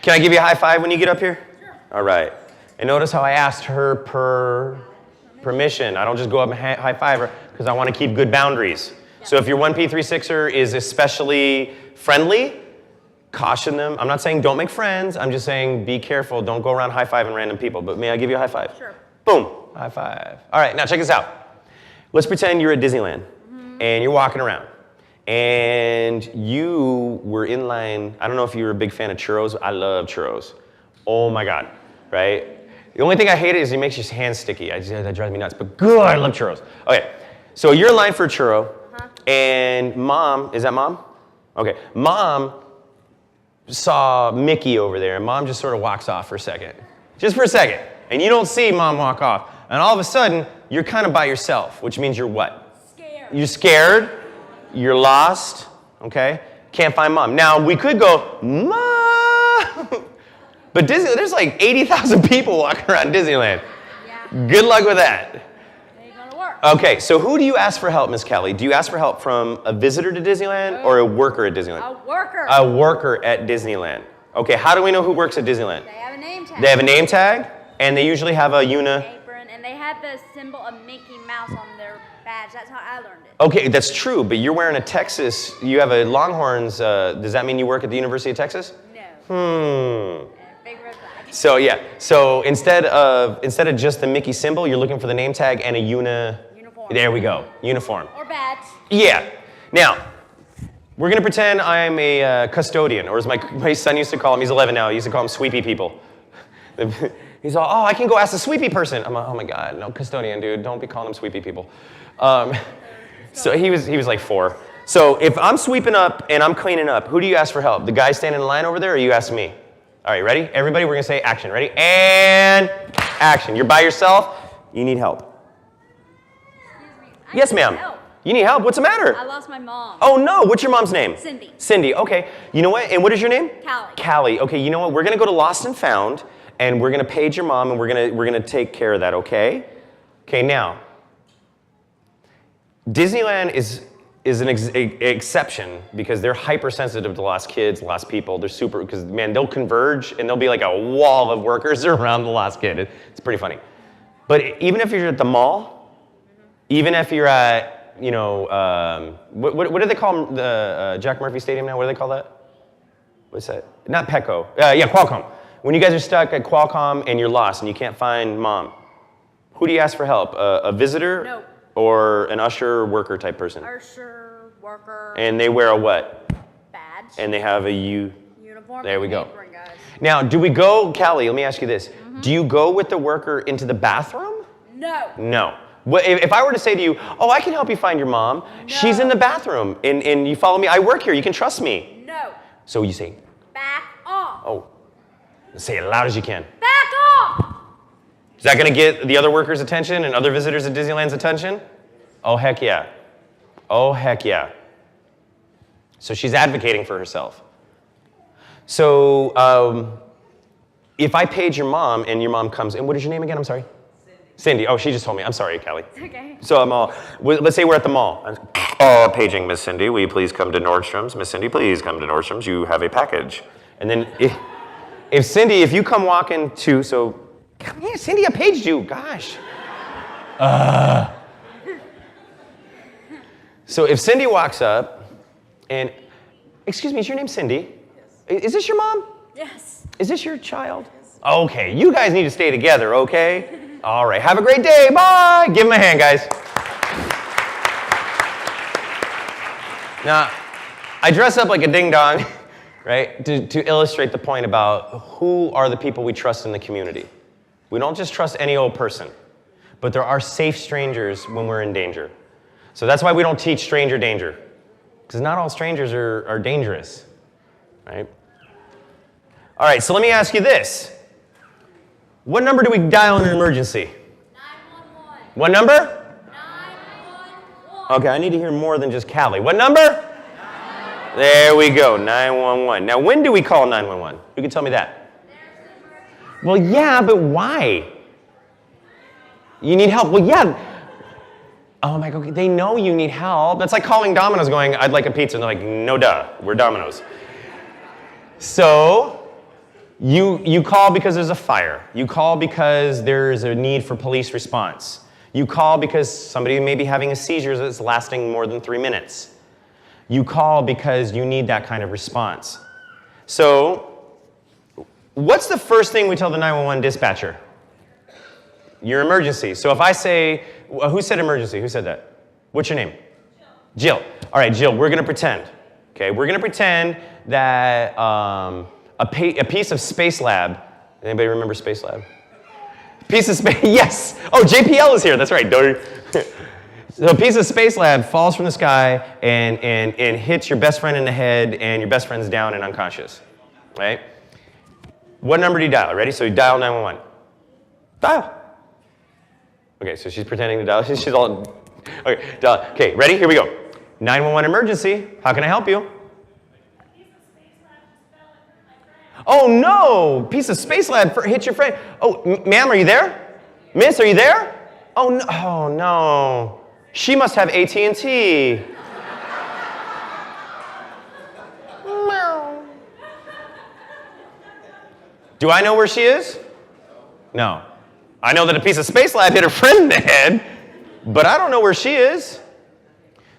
Can I give you a high five when you get up here? Sure. All right. And notice how I asked her permission. I don't just go up and high five her because I want to keep good boundaries. Yeah. So if your 1P36er is especially friendly, caution them. I'm not saying don't make friends. I'm just saying be careful. Don't go around high-fiving random people. But may I give you a high five? Sure. Boom. High five. All right. Now check this out. Let's pretend you're at Disneyland and you're walking around. And you were in line. I don't know if you were a big fan of churros. I love churros. Oh my God, right? The only thing I hate is it makes your hands sticky. That drives me nuts. But good, I love churros. Okay, so you're in line for a churro, and mom, is that mom? Okay, mom saw Mickey over there, and mom just sort of walks off for a second. Just for a second. And you don't see mom walk off. And all of a sudden, you're kind of by yourself, which means you're what? Scared. You're scared. You're lost, okay? Can't find mom. Now, we could go, Mom! But Disney, there's like 80,000 people walking around Disneyland. Yeah. Good luck with that. It ain't gonna work. Okay, so who do you ask for help, Miss Kelly? Do you ask for help from a visitor to Disneyland or a worker at Disneyland? A worker. A worker at Disneyland. Okay, how do we know who works at Disneyland? They have a name tag. They have a name tag, and they usually have a apron, and they have the symbol of Mickey Mouse on their badge. That's how I learned it. Okay, that's true, but you're wearing a Texas, you have a Longhorns, does that mean you work at the University of Texas? No. Big red flag. So yeah, so instead of just the Mickey symbol, you're looking for the name tag and a uniform. There we go, uniform. Or badge. Yeah. Now, we're gonna pretend I'm a custodian, or as my son used to call him, he's 11 now, he used to call him sweepy people. He's all, oh, I can go ask the sweepy person. I'm like, oh my God, no, custodian, dude, don't be calling them sweepy people. So he was like 4. So if I'm sweeping up and I'm cleaning up, who do you ask for help? The guy standing in line over there, or you ask me? All right, ready? Everybody, we're gonna say action. Ready? And action. You're by yourself. You need help. I Yes, need ma'am. help. You need help? What's the matter? I lost my mom. Oh, no. What's your mom's name? Cindy. Cindy. Okay. You know what? And what is your name? Callie. Callie. Okay. You know what? We're going to go to Lost and Found, and we're going to page your mom, and we're going to take care of that, okay? Okay, now, Disneyland is an exception because they're hypersensitive to lost kids, lost people. They're super, because, man, they'll converge, and there'll be like a wall of workers around the lost kid. It's pretty funny. But even if you're at the mall, even if you're at, you know, what do they call the Jack Murphy Stadium now? What do they call that? What's that? Not Petco. Yeah, Qualcomm. When you guys are stuck at Qualcomm and you're lost and you can't find mom, who do you ask for help? A visitor? No. Or an usher worker type person? Usher, worker. And they wear a what? Badge. And they have a Uniform. There we go. Apron, guys. Now, do we go, Callie, let me ask you this. Do you go with the worker into the bathroom? No. No. If I were to say to you, oh, I can help you find your mom. No. She's in the bathroom, and you follow me. I work here. You can trust me. No. So you say, Back off. oh, say it as loud as you can. Back off. Is that going to get the other workers' attention and other visitors at Disneyland's attention? Oh, heck yeah. Oh, heck yeah. So she's advocating for herself. So if I page your mom and your mom comes, and what is your name again? I'm sorry? Cindy. Oh, she just told me. I'm sorry, Callie. It's okay. So I'm all, let's say we're at the mall. Paging Miss Cindy, will you please come to Nordstrom's? Miss Cindy, please come to Nordstrom's. You have a package. And then if Cindy, if you come walking to, so, yeah, Cindy, I paged you. Gosh. So if Cindy walks up and, excuse me, is your name Cindy? Yes. Is this your mom? Yes. Is this your child? Yes. Okay, you guys need to stay together, okay? All right, have a great day, bye. Give him a hand, guys. Now, I dress up like a ding-dong, right, to illustrate the point about who are the people we trust in the community. We don't just trust any old person, but there are safe strangers when we're in danger. So that's why we don't teach stranger danger, because not all strangers are dangerous, right? All right, so let me ask you this. What number do we dial in an emergency? 911. What number? 911. Okay, I need to hear more than just Callie. What number? 911. There we go, 911. Now, when do we call 911? Who can tell me that? Well, yeah, but why? You need help. Well, yeah. Oh my God, they know you need help. That's like calling Domino's going, I'd like a pizza. And they're like, no duh, we're Domino's. So, you call because there's a fire. You call because there's a need for police response. You call because somebody may be having a seizure that's lasting more than 3 minutes. You call because you need that kind of response. So, what's the first thing we tell the 911 dispatcher? Your emergency. So if I say, who said emergency? Who said that? What's your name? Jill. All right, Jill, we're going to pretend. Okay, we're going to pretend that a piece of Space Lab. Anybody remember Space Lab? Piece of space. Yes. Oh, JPL is here. That's right. So a piece of Space Lab falls from the sky and hits your best friend in the head, and your best friend's down and unconscious. Right? What number do you dial? Ready? So you dial 911. Dial. Okay, so she's pretending to dial. She's all. Okay, dial. Okay, ready? Here we go. 911 emergency. How can I help you? Oh no! Piece of Space Lab hit your friend. Oh, ma'am, are you there? Miss, are you there? Oh no! Oh no! She must have AT&T. Do I know where she is? No. I know that a piece of Space Lab hit her friend in the head, but I don't know where she is.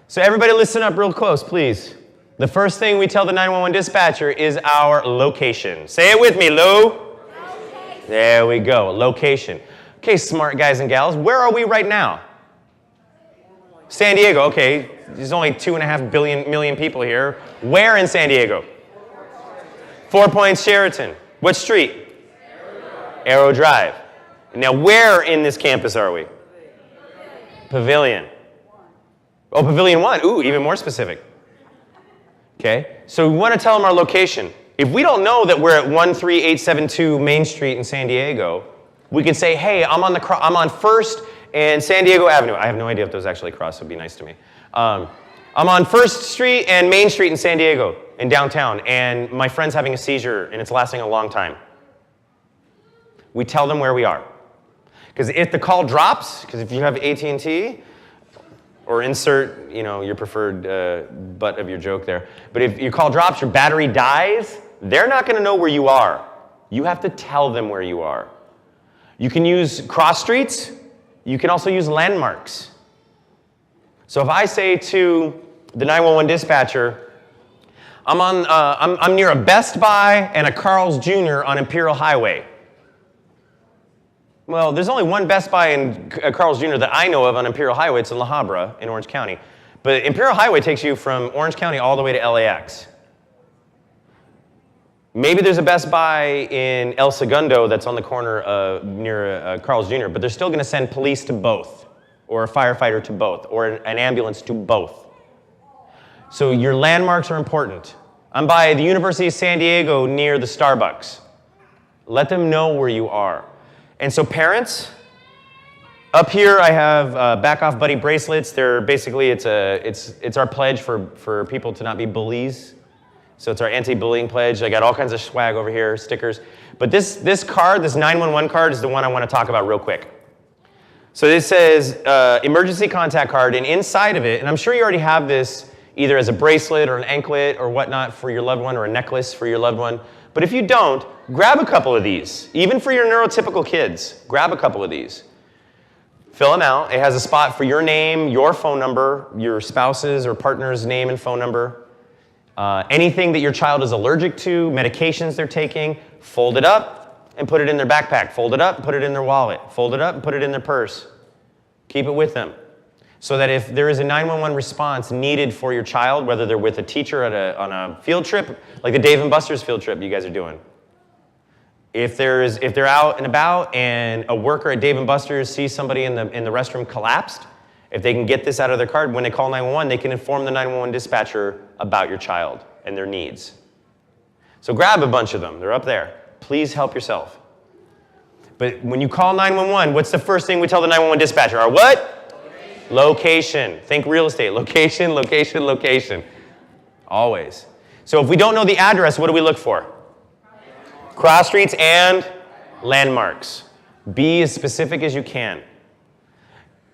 So everybody listen up real close, please. The first thing we tell the 911 dispatcher is our location. Say it with me, Lou. Location. There we go, location. Okay, smart guys and gals, where are we right now? San Diego, okay. There's only 2.5 million people here. Where in San Diego? 4 Points, Sheraton. What street? Arrow Drive. Now, where in this campus are we? Pavilion. Oh, Pavilion 1. Ooh, even more specific. Okay, so we want to tell them our location. If we don't know that we're at 13872 Main Street in San Diego, We could say, hey, I'm on First and San Diego Avenue. I have no idea if those actually cross, so be nice to me. I'm on First Street and Main Street in San Diego, in downtown, and my friend's having a seizure, and it's lasting a long time. We tell them where we are. Because if the call drops, because if you have AT&T, or insert, your preferred butt of your joke there, but if your call drops, your battery dies, they're not going to know where you are. You have to tell them where you are. You can use cross streets. You can also use landmarks. So if I say to the 911 dispatcher, I'm near a Best Buy and a Carl's Jr. on Imperial Highway. Well, there's only one Best Buy and Carl's Jr. that I know of on Imperial Highway. It's in La Habra in Orange County. But Imperial Highway takes you from Orange County all the way to LAX. Maybe there's a Best Buy in El Segundo that's on the corner near Carl's Jr., but they're still going to send police to both, or a firefighter to both, or an ambulance to both. So your landmarks are important. I'm by the University of San Diego near the Starbucks. Let them know where you are. And so parents, up here I have Back Off Buddy bracelets. They're basically, it's our pledge for people to not be bullies. So it's our anti-bullying pledge. I got all kinds of swag over here, stickers. But this card, this 911 card, is the one I want to talk about real quick. So this says emergency contact card, and inside of it, and I'm sure you already have this either as a bracelet or an anklet or whatnot for your loved one, or a necklace for your loved one. But if you don't, grab a couple of these. Even for your neurotypical kids, grab a couple of these. Fill them out. It has a spot for your name, your phone number, your spouse's or partner's name and phone number. Anything that your child is allergic to, medications they're taking, fold it up and put it in their backpack. Fold it up and put it in their wallet. Fold it up and put it in their purse. Keep it with them. So that if there is a 911 response needed for your child, whether they're with a teacher on a field trip, like the Dave & Buster's field trip you guys are doing. If they're out and about and a worker at Dave & Buster's sees somebody in the restroom collapsed, if they can get this out of their card, when they call 911, they can inform the 911 dispatcher about your child and their needs. So grab a bunch of them. They're up there. Please help yourself. But when you call 911, what's the first thing we tell the 911 dispatcher? Our what? Location. Think real estate. Location, location, location. Always. So if we don't know the address, what do we look for? Cross streets and landmarks. Be as specific as you can.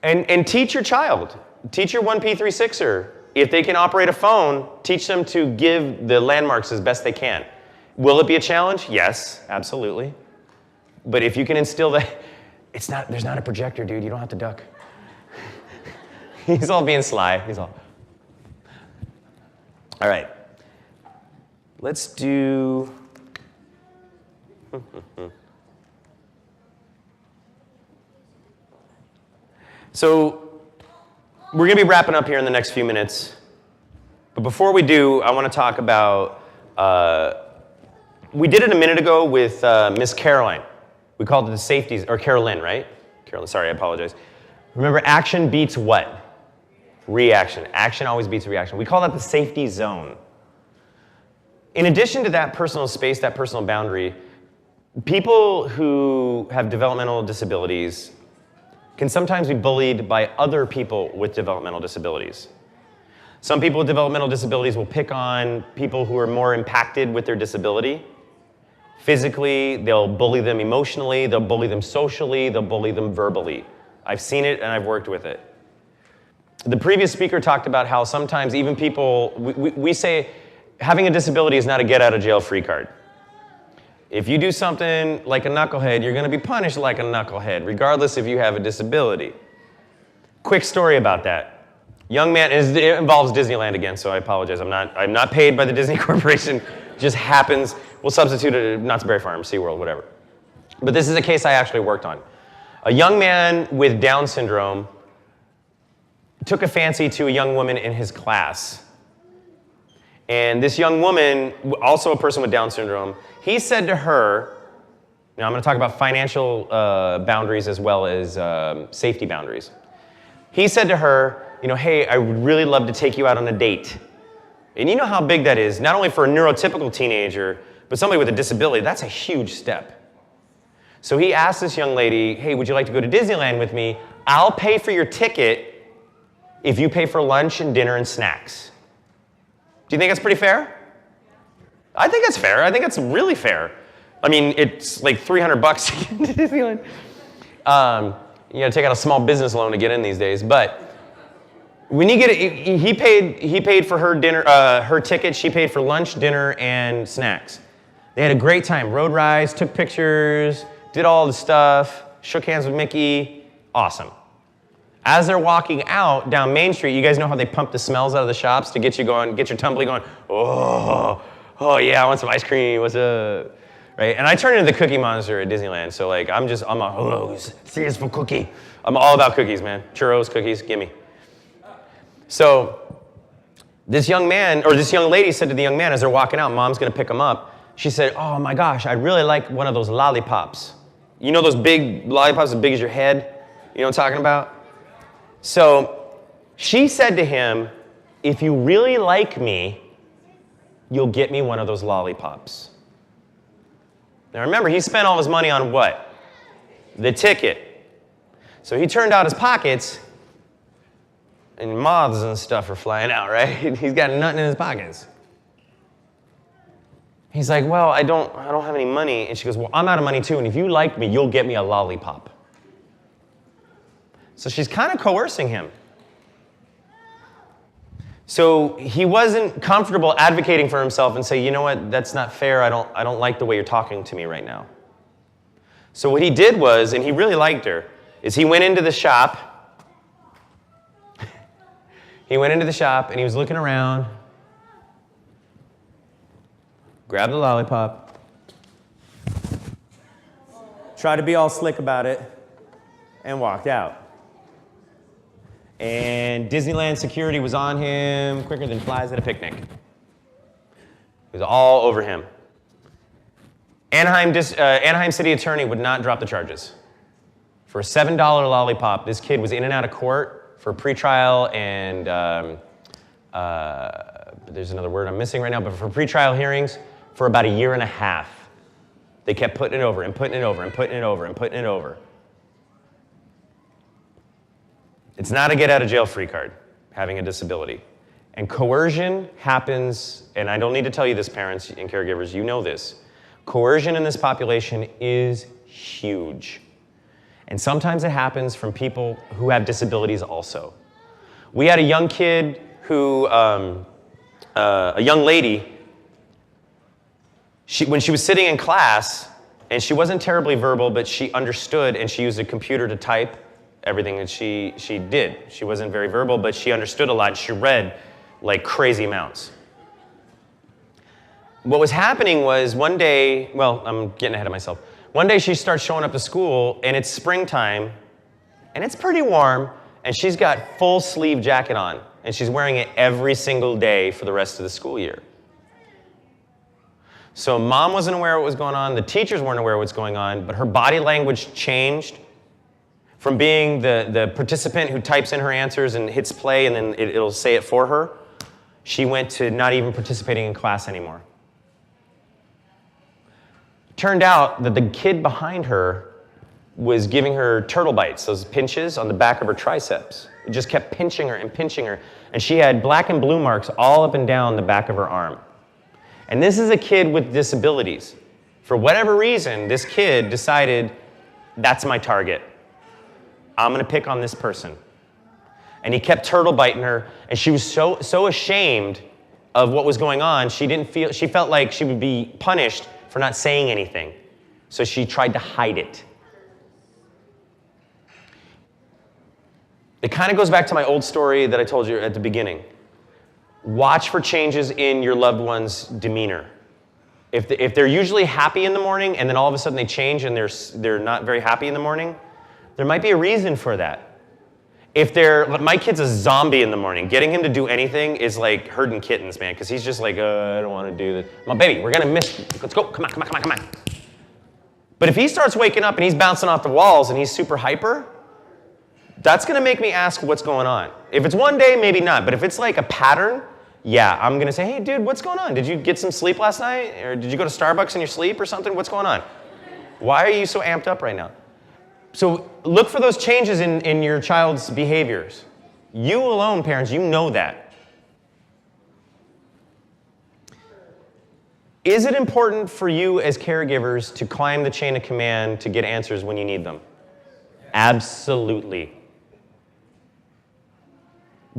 And teach your child. Teach your 1P36er. If they can operate a phone, teach them to give the landmarks as best they can. Will it be a challenge? Yes, absolutely. But if you can instill that, there's not a projector, dude. You don't have to duck. He's all being sly. All right. Let's do... So we're going to be wrapping up here in the next few minutes. But before we do, I want to talk about... we did it a minute ago with Miss Caroline. We called it the safeties, or Carolyn, right? Carolyn, sorry, I apologize. Remember, action beats what? Reaction. Action always beats reaction. We call that the safety zone. In addition to that personal space, that personal boundary, people who have developmental disabilities can sometimes be bullied by other people with developmental disabilities. Some people with developmental disabilities will pick on people who are more impacted with their disability. Physically, they'll bully them emotionally, they'll bully them socially, they'll bully them verbally. I've seen it and I've worked with it. The previous speaker talked about how sometimes even people, we say having a disability is not a get out of jail free card. If you do something like a knucklehead, you're going to be punished like a knucklehead, regardless if you have a disability. Quick story about that. Young man, it involves Disneyland again, so I apologize. I'm not paid by the Disney Corporation. It just happens. We'll substitute it at Knott's Berry Farm, SeaWorld, whatever. But this is a case I actually worked on. A young man with Down syndrome took a fancy to a young woman in his class. And this young woman, also a person with Down syndrome, he said to her, now I'm going to talk about financial boundaries as well as safety boundaries. He said to her, hey, I would really love to take you out on a date. And you know how big that is, not only for a neurotypical teenager, but somebody with a disability. That's a huge step. So he asked this young lady, hey, would you like to go to Disneyland with me? I'll pay for your ticket if you pay for lunch and dinner and snacks. Do you think that's pretty fair? I think that's fair. I think that's really fair. I mean, it's like $300 to get into Disneyland. You gotta take out a small business loan to get in these days. But when you get it, he paid for her dinner, her ticket. She paid for lunch, dinner, and snacks. They had a great time. Rode rides, took pictures, did all the stuff, shook hands with Mickey. Awesome. As they're walking out down Main Street, you guys know how they pump the smells out of the shops to get you going, get your tumbly going. Oh yeah, I want some ice cream. What's up? Right? And I turned into the Cookie Monster at Disneyland. So like, I'm a Rose, here's for cookie. I'm all about cookies, man. Churros, cookies, gimme. So this young man, or this young lady said to the young man as they're walking out, Mom's gonna pick him up. She said, oh my gosh, I'd really like one of those lollipops. You know those big lollipops as big as your head? You know what I'm talking about? So she said to him, if you really like me, you'll get me one of those lollipops. Now remember, he spent all his money on what? The ticket. So he turned out his pockets, and moths and stuff are flying out, right? He's got nothing in his pockets. He's like, well, I don't have any money. And she goes, well, I'm out of money too, and if you like me, you'll get me a lollipop. So she's kind of coercing him. So he wasn't comfortable advocating for himself and say, you know what, that's not fair. I don't like the way you're talking to me right now. So what he did was, and he really liked her, is he went into the shop. He went into the shop and he was looking around, grabbed the lollipop, tried to be all slick about it, and walked out. And Disneyland security was on him quicker than flies at a picnic. It was all over him. Anaheim City Attorney would not drop the charges. For a $7 lollipop, this kid was in and out of court for pretrial and, there's another word I'm missing right now, but for pretrial hearings for about a year and a half. They kept putting it over and putting it over and putting it over and putting it over. It's not a get out of jail free card, having a disability. And coercion happens, and I don't need to tell you this, parents and caregivers, you know this. Coercion in this population is huge. And sometimes it happens from people who have disabilities also. We had a young kid who, a young lady, when she was sitting in class, and she wasn't terribly verbal, but she understood and she used a computer to type everything that she did. She wasn't very verbal, but she understood a lot. She read like crazy amounts. What was happening was one day, well, I'm getting ahead of myself. One day she starts showing up to school and it's springtime and it's pretty warm and she's got full sleeve jacket on and she's wearing it every single day for the rest of the school year. So mom wasn't aware of what was going on, the teachers weren't aware of what's going on, but her body language changed from being the participant who types in her answers and hits play and then it'll say it for her. She went to not even participating in class anymore. Turned out that the kid behind her was giving her turtle bites, those pinches on the back of her triceps. It just kept pinching her, and she had black and blue marks all up and down the back of her arm. And this is a kid with disabilities. For whatever reason, this kid decided, that's my target. I'm gonna pick on this person. And he kept turtle biting her, and she was so ashamed of what was going on, she felt like she would be punished for not saying anything. So she tried to hide it. It kind of goes back to my old story that I told you at the beginning. Watch for changes in your loved one's demeanor. If they're usually happy in the morning and then all of a sudden they change and they're not very happy in the morning, there might be a reason for that. My kid's a zombie in the morning. Getting him to do anything is like herding kittens, man, because he's just like, I don't want to do this. My baby, we're gonna miss, let's go, come on. But if he starts waking up and he's bouncing off the walls and he's super hyper, that's gonna make me ask what's going on. If it's one day, maybe not, but if it's like a pattern, yeah, I'm gonna say, hey dude, what's going on? Did you get some sleep last night? Or did you go to Starbucks in your sleep or something? What's going on? Why are you so amped up right now? So look for those changes in your child's behaviors. You alone, parents, you know that. Is it important for you as caregivers to climb the chain of command to get answers when you need them? Absolutely.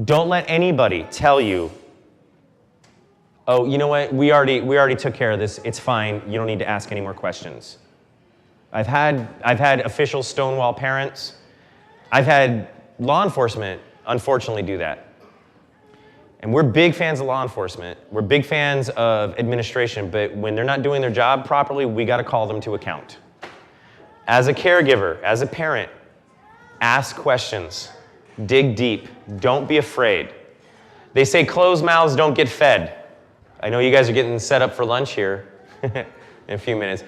Don't let anybody tell you, oh, you know what, we already took care of this, it's fine, you don't need to ask any more questions. I've had official stonewall parents. I've had law enforcement, unfortunately, do that. And we're big fans of law enforcement. We're big fans of administration, but when they're not doing their job properly, we got to call them to account. As a caregiver, as a parent, ask questions. Dig deep. Don't be afraid. They say closed mouths don't get fed. I know you guys are getting set up for lunch here in a few minutes.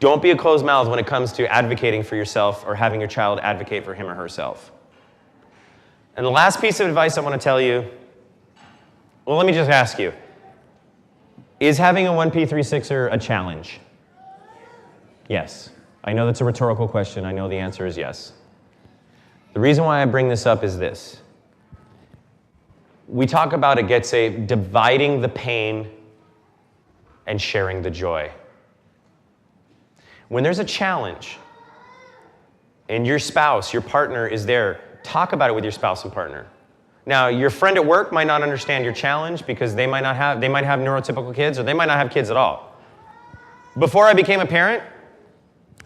Don't be a closed mouth when it comes to advocating for yourself or having your child advocate for him or herself. And the last piece of advice I want to tell you, well, let me just ask you, is having a 1P36er a challenge? Yes. I know that's a rhetorical question. I know the answer is yes. The reason why I bring this up is this. We talk about at Get Safe dividing the pain and sharing the joy. When there's a challenge and your spouse, your partner is there, talk about it with your spouse and partner. Now, your friend at work might not understand your challenge because they might have neurotypical kids or they might not have kids at all. Before I became a parent,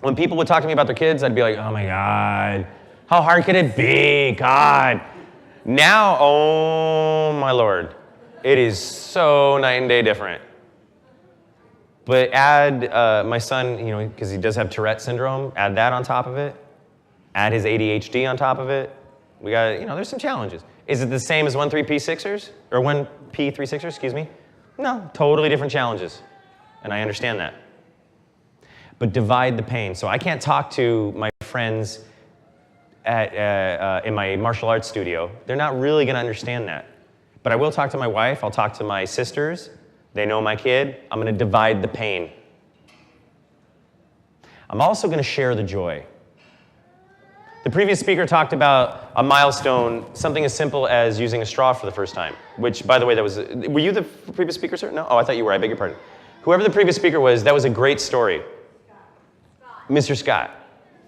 when people would talk to me about their kids, I'd be like, oh my God, how hard could it be? God. Now, oh my Lord, it is so night and day different. But add my son, because he does have Tourette syndrome, add that on top of it. Add his ADHD on top of it. We got, there's some challenges. Is it the same as 1P36ers? Or 1P36ers, excuse me? No, totally different challenges. And I understand that. But divide the pain. So I can't talk to my friends in my martial arts studio. They're not really going to understand that. But I will talk to my wife. I'll talk to my sisters. They know my kid. I'm going to divide the pain. I'm also going to share the joy. The previous speaker talked about a milestone, something as simple as using a straw for the first time, which, by the way, were you the previous speaker, sir? No? Oh, I thought you were. I beg your pardon. Whoever the previous speaker was, that was a great story. Scott. Mr. Scott,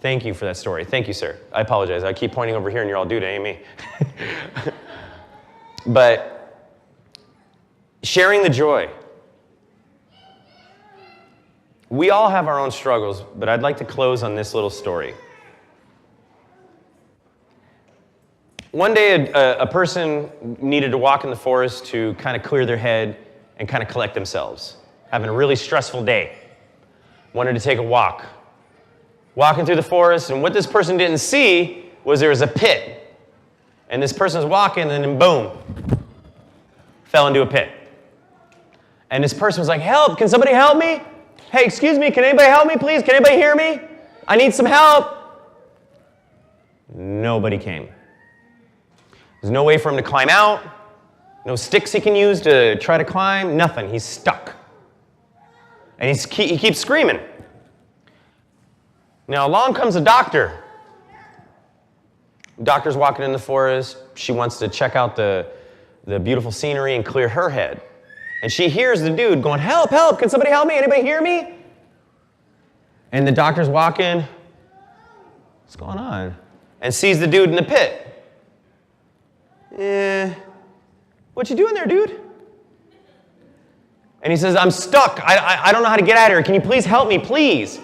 thank you for that story. Thank you, sir. I apologize. I keep pointing over here and you're all dude, ain't me. But sharing the joy. We all have our own struggles, but I'd like to close on this little story. One day, a person needed to walk in the forest to kind of clear their head and kind of collect themselves. Having a really stressful day. Wanted to take a walk. Walking through the forest, and what this person didn't see was there was a pit. And this person was walking, and then boom, fell into a pit. And this person was like, help, can somebody help me? Hey, excuse me, can anybody help me, please? Can anybody hear me? I need some help. Nobody came. There's no way for him to climb out, no sticks he can use to try to climb, nothing. He's stuck. And he keeps screaming. Now, along comes a doctor. The doctor's walking in the forest. She wants to check out the beautiful scenery and clear her head. And she hears the dude going, help, help, can somebody help me? Anybody hear me? And the doctor's walking, what's going on? And sees the dude in the pit. What you doing there, dude? And he says, I'm stuck. I don't know how to get out of here. Can you please help me, please?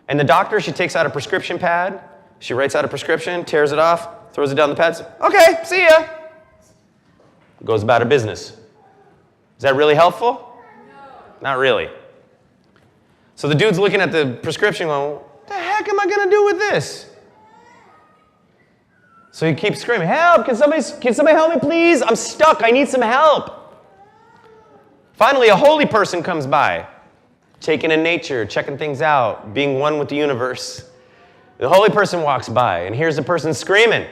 And the doctor, she takes out a prescription pad. She writes out a prescription, tears it off, throws it down the pad. Says, okay, see ya. Goes about her business. Is that really helpful? No. Not really. So the dude's looking at the prescription going, what the heck am I going to do with this? So he keeps screaming, help, can somebody help me, please? I'm stuck, I need some help. Finally, a holy person comes by, taking in nature, checking things out, being one with the universe. The holy person walks by, and here's the person screaming,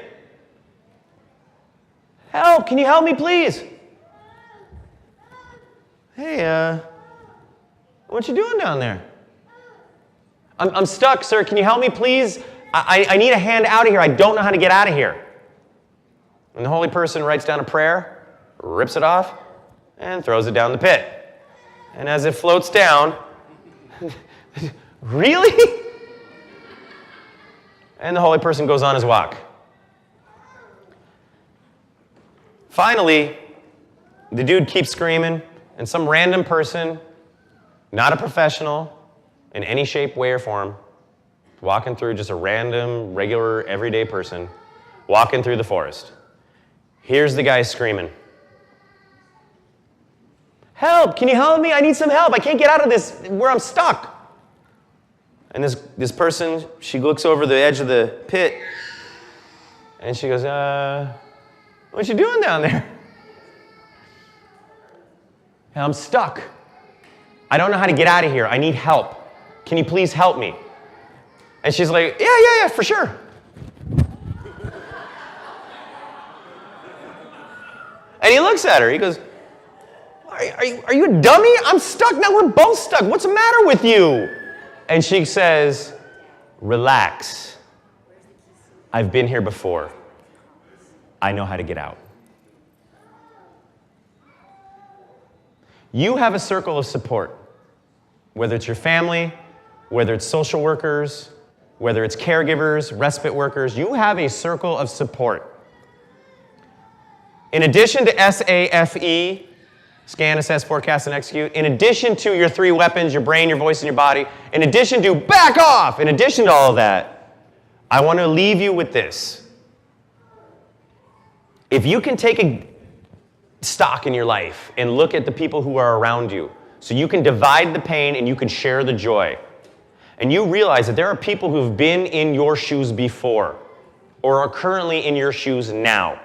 help, can you help me, please? Hey, what you doing down there? I'm stuck, sir. Can you help me, please? I need a hand out of here. I don't know how to get out of here. And the holy person writes down a prayer, rips it off, and throws it down the pit. And as it floats down, really? And the holy person goes on his walk. Finally, the dude keeps screaming, and some random person, not a professional, in any shape, way, or form, walking through just a random, regular, everyday person, walking through the forest. Here's the guy screaming. Help, can you help me? I need some help. I can't get out of this where I'm stuck. And this person, she looks over the edge of the pit, and she goes, what you doing down there? And I'm stuck. I don't know how to get out of here. I need help. Can you please help me? And she's like, yeah, for sure. And he looks at her. He goes, are you a dummy? I'm stuck. Now we're both stuck. What's the matter with you? And she says, relax. I've been here before. I know how to get out. You have a circle of support, whether it's your family, whether it's social workers, whether it's caregivers, respite workers, you have a circle of support. In addition to SAFE, scan, assess, forecast, and execute, in addition to your 3 weapons, your brain, your voice, and your body, in addition to back off, in addition to all of that, I want to leave you with this. If you can take a stock in your life and look at the people who are around you, so you can divide the pain and you can share the joy, and you realize that there are people who've been in your shoes before or are currently in your shoes now,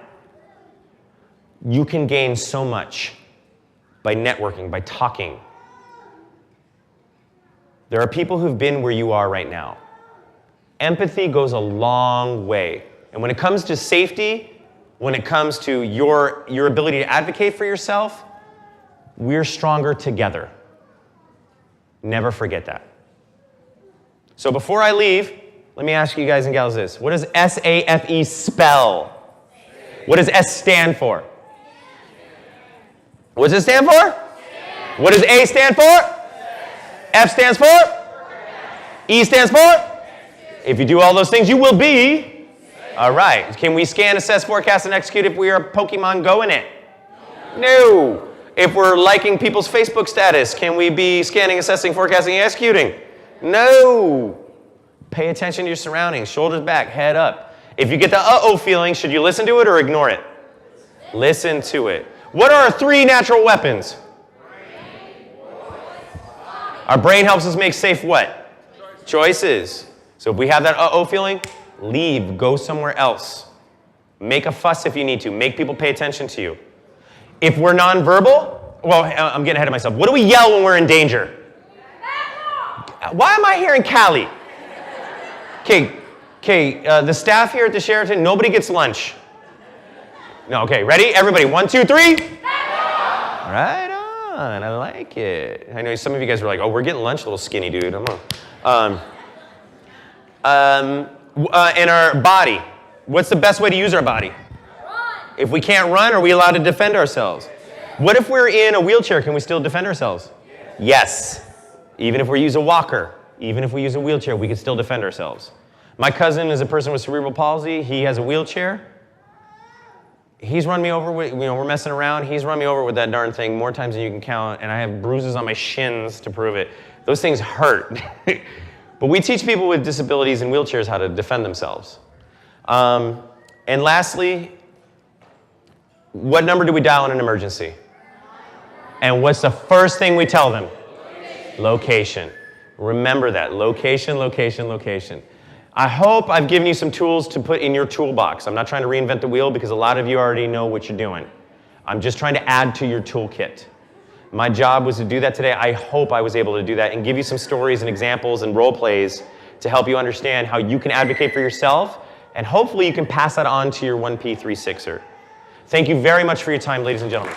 you can gain so much by networking, by talking. There are people who've been where you are right now. Empathy goes a long way. And when it comes to safety, when it comes to your ability to advocate for yourself, we're stronger together. Never forget that. So before I leave, let me ask you guys and gals this. What does SAFE spell? What does S stand for? What does it stand for? What does A stand for? F stands for? E stands for? If you do all those things, you will be. All right. Can we scan, assess, forecast, and execute if we are Pokemon Go in it? No. If we're liking people's Facebook status, can we be scanning, assessing, forecasting, and executing? No. Pay attention to your surroundings. Shoulders back, head up. If you get the uh-oh feeling, should you listen to it or ignore it? Listen to it. What are our 3 natural weapons? Our brain helps us make safe what? Choices. So if we have that uh-oh feeling, leave, go somewhere else. Make a fuss if you need to. Make people pay attention to you. If we're nonverbal, well, I'm getting ahead of myself. What do we yell when we're in danger? Why am I hearing Callie? Okay, the staff here at the Sheraton, nobody gets lunch. No, okay, ready? Everybody, 1, 2, 3. Right on, I like it. I know some of you guys were like, oh, we're getting lunch, little skinny dude. I'm in our body, what's the best way to use our body? Run. If we can't run, are we allowed to defend ourselves? What if we're in a wheelchair? Can we still defend ourselves? Yes. Even if we use a walker, even if we use a wheelchair, we can still defend ourselves. My cousin is a person with cerebral palsy. He has a wheelchair. He's run me over with, we're messing around. He's run me over with that darn thing more times than you can count, and I have bruises on my shins to prove it. Those things hurt. But we teach people with disabilities and wheelchairs how to defend themselves. And lastly, what number do we dial in an emergency? And what's the first thing we tell them? Location. Remember that. Location, location, location. I hope I've given you some tools to put in your toolbox. I'm not trying to reinvent the wheel because a lot of you already know what you're doing. I'm just trying to add to your toolkit. My job was to do that today. I hope I was able to do that and give you some stories and examples and role plays to help you understand how you can advocate for yourself, and hopefully you can pass that on to your 1P36er. Thank you very much for your time, ladies and gentlemen.